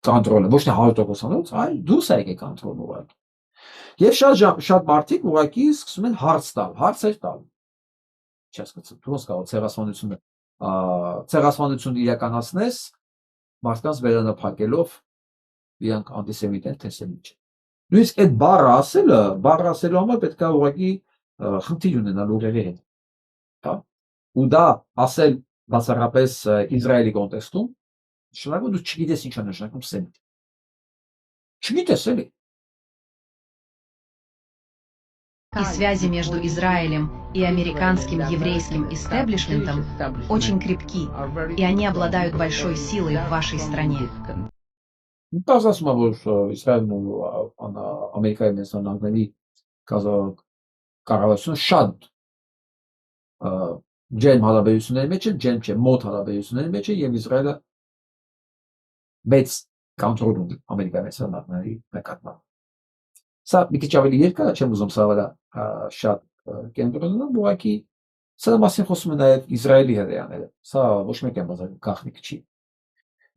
կոնտրոլը, ոչ թե 100%-անոց, այլ դուրս է եկել կոնտրոլը ուղղակի։ Եվ շատ մարդիկ ուղղակի սկսում են հարցեր տալ։ Չհասկացա, դու ոնց կարող ցեղասպանություն իրականացնես մարդկանց վերանափակելով իրանք անտիսեմիտ են, թե սեմիտ չեն։ Նույնիսկ այդ բառը ասելու համար պետք է ուղղակի խնդիր ունենալ ուղեղի հետ։ Հա։ Ու դա ասել բացառապես Իսրայելի կոնտեքստում, նշանակում դու չգիտես ինչ է նշանակում սեմիտ։ Չգիտես էլի։ И связи между Израилем и американским еврейским истеблишментом очень крепки, и они обладают большой силой в вашей стране. Պարզ ասում եմ, որ Իսրայելն ու Ամերիկայի մեծանալների կառավարությունը շատ ջերմ հարաբերությունների մեջ են, ջերմ չէ, մոտ հարաբերությունների մեջ են, եւ Իսրայելը մեծ կոնտրոլ ունի Ամերիկայի մեծանալների նկատմամբ։ Սա մի քիչ ավելի երկար է, չեմ ուզում սա վրա շատ կենտրոնանալ, ուղղակի սա մասին խոսում է նաև Իսրայելի հրեաները։ Սա ոչ մեկ բազմազան գաղտնիք չի։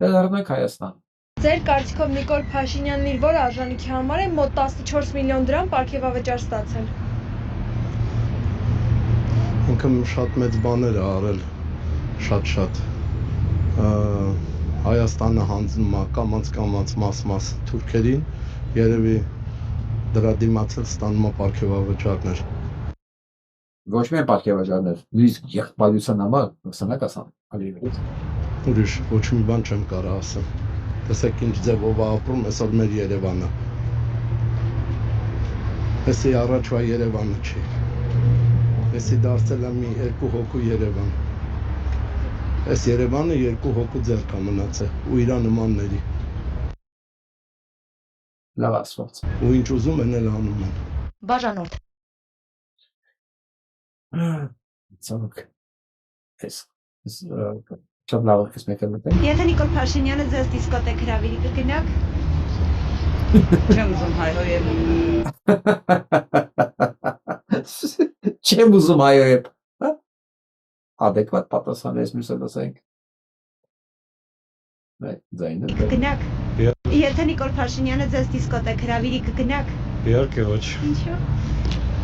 Վերադառնանք Հայաստան։ Ձեր կարծիքով Նիկոլ Փաշինյանն իր որ արժանիքի համար է մոտ 14 միլիոն դրամ պարգևավճար ստացել։ Ինքը շատ մեծ բաներ է արել, շատ Հայաստանը հանձնում է կամաց մաս թուրքերին, երևի դրա դիմացել ստանում է պարգևավճարներ։ Ոչ միայն պարգևավճարներ, նույնիսկ եղբայրության համար նշանակ ասան, ալիվից։ Ուրիշ ոչ մի բան չեմ կարող ասել։ Տեսեք ինչ ձևով է ապրում այսօր մեր Երևանը։ Էսի առաջվա Երևանը չի։ Էսի դարձել է մի 2 հոգու Երևան։ Այս Երևանը 2 հոգու ձեռք է մնացել ու իր նմանների։ Լավ ասված։ Ու ինչ ուզում են էլ անում են։ Բաժանորդ։ Ցանկ։ Ես շատ լավ է մեկը մտել։ Եթե Նիկոլ Փաշինյանը ձեզ դիսկոտեկ հրավիրի կգնաք։ Չեմ ուզում հայհոյել։ Չեմ ուզում հայհոյել։ Adekvat պատասխան ես մյուսը լսենք։ Ձայնը։ Կգնաք։ Եթե Նիկոլ Փաշինյանը ձեզ դիսկոտեկ հրավիրի կգնաք։ Իհարկե ոչ։ Ինչու՞։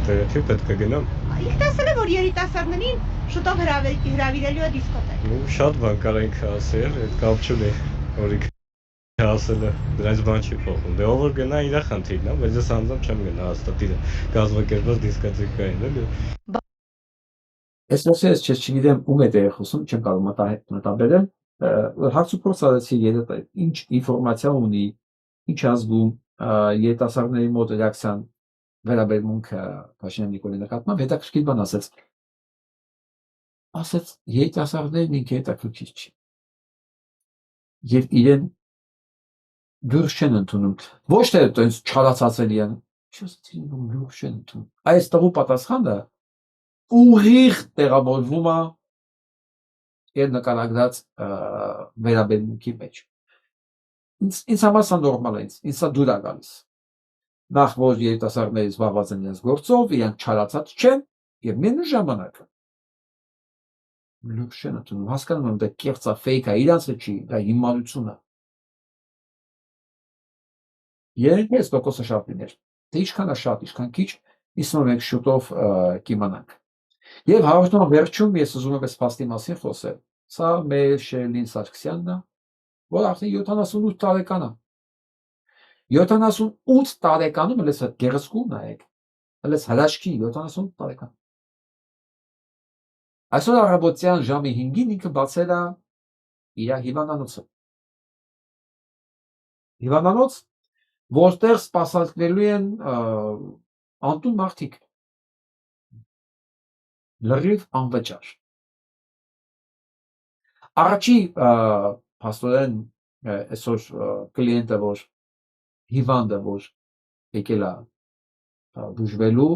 Դե եթե պետք է գնամ։ Ինքն ասել է, որ երիտասարդներին շուտով հրավիրելու է դիսկոտեկ։ Ну, շատ բան կարող ենք ասել, այդ կապ չունի, որ ինքը ասել է, դրանց բան չի փոխում։ Դե ով որ գնա իր խնդիրն է, բայց ես անձամբ չեմ գնա հաստատ իր գազվակերպված դիսկոտեկային, էլի։ Ես չգիտեմ ում է դեր խոսում, չեմ կարող մտաբերել, հարցուփորձ արեցի ինչ ինֆորմացիա ունի, ինչ ազգում երիտասարդների մոտ ռեակցիան վերաբերմունքը Փաշինյան Նիկոլի նկատմամբ հետաքրքիր բան ասեց երիտասարդներն ինքը հետաքրքիր չի եւ իրեն դուրս չեն ընդունում ոչ թե այնպես չարացածել են դուրս չեն ընդունում այս տղու պատասխանը ուղիղ տեղավորվում է իր նկարագրած վերաբերմունքի մեջ ինձ համար սա նորմալ է ինձ սա դուր է գալիս նախ որ երիտասարդները զբաղված են իրենց գործով, իրանք չարացած չեն եւ միևնույն ժամանակ լուրջ չեն ընդունում, հասկանում եմ դա կեղծ է, ֆեյք է, իրանցը չի, դա հիմարություն է։ 3% շատ լիներ։ Թե ինչքան է շատ, ինչքան քիչ, իսկ մենք շուտով կիմանանք։ Եվ հաղորդման վերջում ես ուզում եմ այս փաստի մասին խոսել։ Սա մեր Շերլին Սարգսյանն է, որ արդեն 78 տարեկան է։ 78 տարեկանում լես այդ գեղեցկու նայեք, լես հրաշքի 78 տարեկան։ Այսօր առավոտյան ժամի 5-ին ինքը բացել է իր հիվանդանոցը։ Հիվանդանոց, որտեղ սպասարկվելու են անտուն մարդիկ, լրիվ անվճար։ Առաջի փաստորեն այսօր կլիենտը, որ հիվանդը, որ եկել է բուժվելու,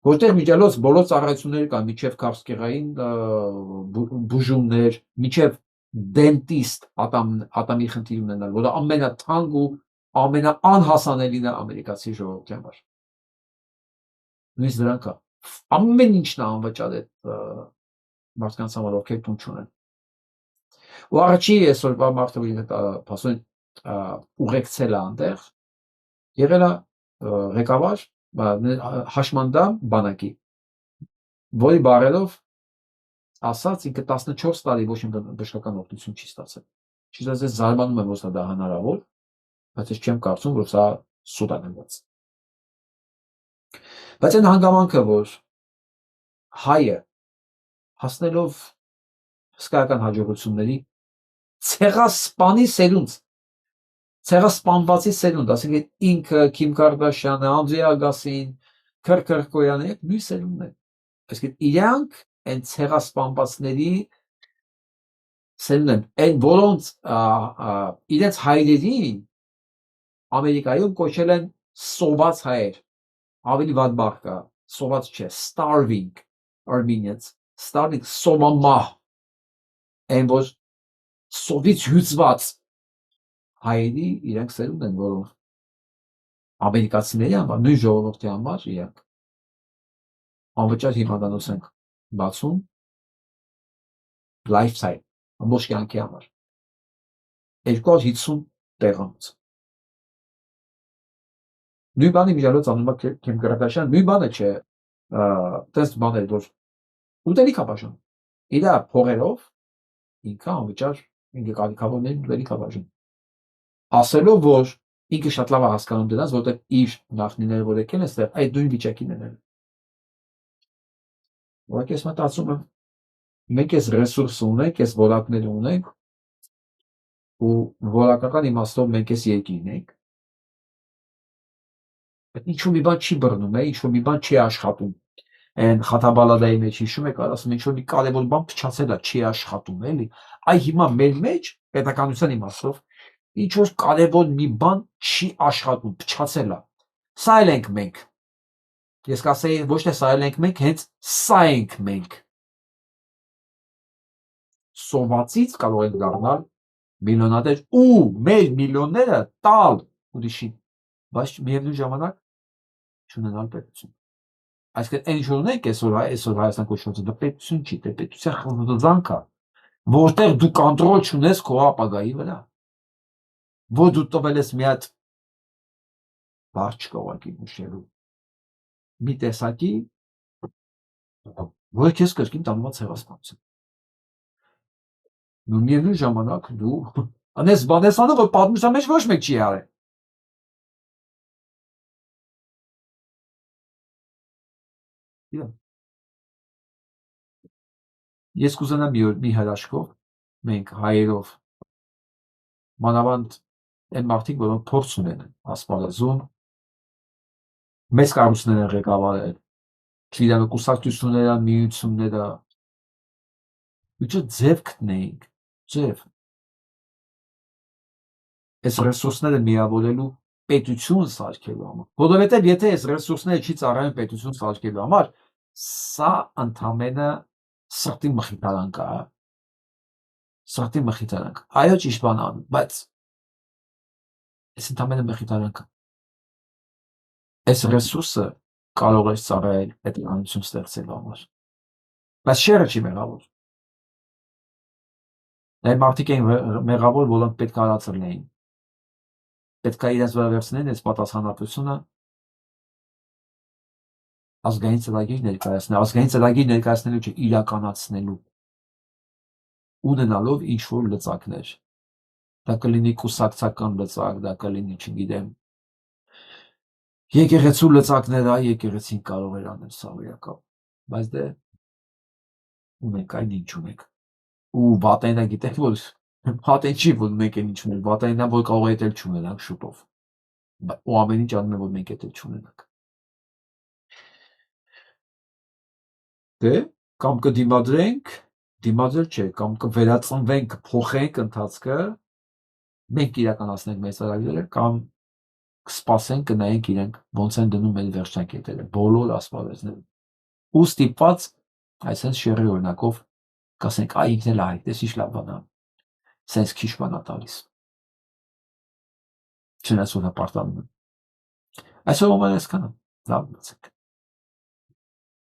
որտեղ միջալոց բոլոր ծառայությունները կան, միջև քաղցկեղային բուժումներ, միջև դենտիստ ատամի խնդիր ունենալ, որը ամենաթանկ ու ամենաանհասանելին է ամերիկացի ժողովրդի համար։ Նույնիսկ դրանք է։ Ամեն ինչն է անվճար այդ մարդկանց համար, ովքեր տուն չունեն։ Ու առաջի այսօրվա մարդը, որ փաստորեն ուղեկցել է այնտեղ, եղել է ղեկավար հաշմանդամ բանակի, որի բառերով ասած ինքը 14 տարի ոչ մի բժշկական օգնություն չի ստացել։ Չգիտես, ես զարմանում եմ, որ դա հնարավոր, բայց ես չեմ կարծում, որ սա սուտ է գնված։ Բայց այն հանգամանքը, որ հայը հասնելով հսկայական հաջողությունների ցեղասպանի սերունդ, ցեղասպանվածի սերունդ, ասենք ինքը, Քիմ Կարդաշյանը, Անդրեյ Ագասին, Քրկոյանը, նույն սերունդն են։ Այսինքն իրանք այն ցեղասպանվածների սերունդն են, այն որոնց իրենց հայրերին Ամերիկայում կոչել են սոված հայեր, ավելի վատ բառ կա, սոված չէ, starving Armenians, starving սովամահ, այն որ սովից հյուծված հայերի իրենք սերունդ են, որոնք ամերիկացիների համար, նույն ժողովրդի համար իրենք անվճար հիվանդանոց են բացում lifetime, ամբողջ կյանքի համար 250 տեղանոց։ Նույն բանի միջալոց անում է Քիմ Կարդաշյան, նույն բանը չէ, տես բաներ, որ ուտելիք է բաժանում, իր փողերով ինքը անվճար ինքը կարիքավորներին ուտելիք է բաժանում, ասելով, որ ինքը շատ լավ է հասկանում դրանց, որտեղ իր նախնիները, որ եկել են այստեղ, այդ նույն վիճակին են։ Ուղղակի ես մտածում եմ, մենք այս ռեսուրսը ունենք, այս որակները ունենք, ու որակական իմաստով մենք այս երկիրն ենք, բայց ինչ-որ մի բան չի բռնում, ինչ-որ մի բան չի աշխատում։ Այն Խաթաբալադայի մեջ հիշում եք, ասում ինչ-որ մի կարևոր բան փչացել է, չի աշխատում, էլի։ Այ հիմա մեր մեջ պետականության իմաստով ինչ-որ կարևոր մի բան չի աշխատում, փչացել է։ Սա էլ ենք մենք։ Ես կասեի, ոչ թե սա էլ ենք մենք, հենց սա ենք մենք։ Սովածից կարող ենք դառնալ միլիոնատեր ու մեր միլիոնները տալ ուրիշին, բայց միևնույն ժամանակ չունենալ պետություն։ Այսինքն այն ինչ որ ունենք այսօր Հայաստան կոչված դա պետություն չի, դա պետության խզանք է, որտեղ դու կոնտրոլ չունես քո ապագայի վրա, որ դու տվել ես մի հատ բառ չկողակի նշելու մի տեսակի, որ քեզ կրկին տանում է ցեղասպանություն։ Միևնույն ժամանակ դու անես բանեսանը, որ պատմության մեջ ոչ մեկ չի արել։ Ես կուզենամ մի հրաշքով մենք հայերով մանավանդ այն մարդիկ, որոնք փորձ ունեն ասպարեզում, մեծ կառույցներ են ղեկավարել, չգիտեմ կուսակցությունները, միությունները, ձև գտնեինք, ձև։ Այս ռեսուրսները միավորելու պետություն սարքելու համար, որովհետև եթե այս ռեսուրսները չի ծառայում պետություն սարքելու համար, սա ընդամենը սրտի մխիթարանք է, սրտի մխիթարանք, այո ճիշտ բան անում, բայց այս ընդամենը մխիթարանք է, այս ռեսուրսը կարող է ծառայել պետականություն ստեղծելու համար, բայց շերը չի մեղավոր, այդ մարդիկ էին մեղավոր, որոնք պետք է արածել էին, պետք է իրենց վրա վերցնեն այս պատասխանատվությունը ազգային ծրագիր ներկայացնել, ազգային ծրագիր ներկայացնելու չէ, իրականացնելու, ունենալով ինչ-որ լծակներ, դա կլինի կուսակցական լծակ, դա կլինի, չգիտեմ, եկեղեցու լծակներ, եկեղեցին կարող էր անել սա իրական, բայց դե ունենք այն ինչ ունենք, ու վատայնա գիտեք, որ վատայն չի, որ մենք են ինչ ունենք, վատայնա, որ կարող է էլ չունենանք շուտով, ու ամեն ինչ անում է, որ մենք էլ չունենանք։ Դե, կամ կդիմադրենք, դիմադրել չէ, կամ կվերածնվենք, փոխենք ընթացքը, մենք իրականացնենք մեր ծրագրերը, կամ կսպասենք, կնայենք իրենք ոնց են դնում մեր վերջնակետերը, բոլոր ասպարեզներում։ Ու ստիպված, այսպես շեղի օրինակով, կասենք, ինքն էլ այդպես ինչ լավ բան է, սենց քիչ բան է տալիս։ Չնայած որ հպարտանում եմ։ Այսօր ով այսքանը, լավ մնացեք։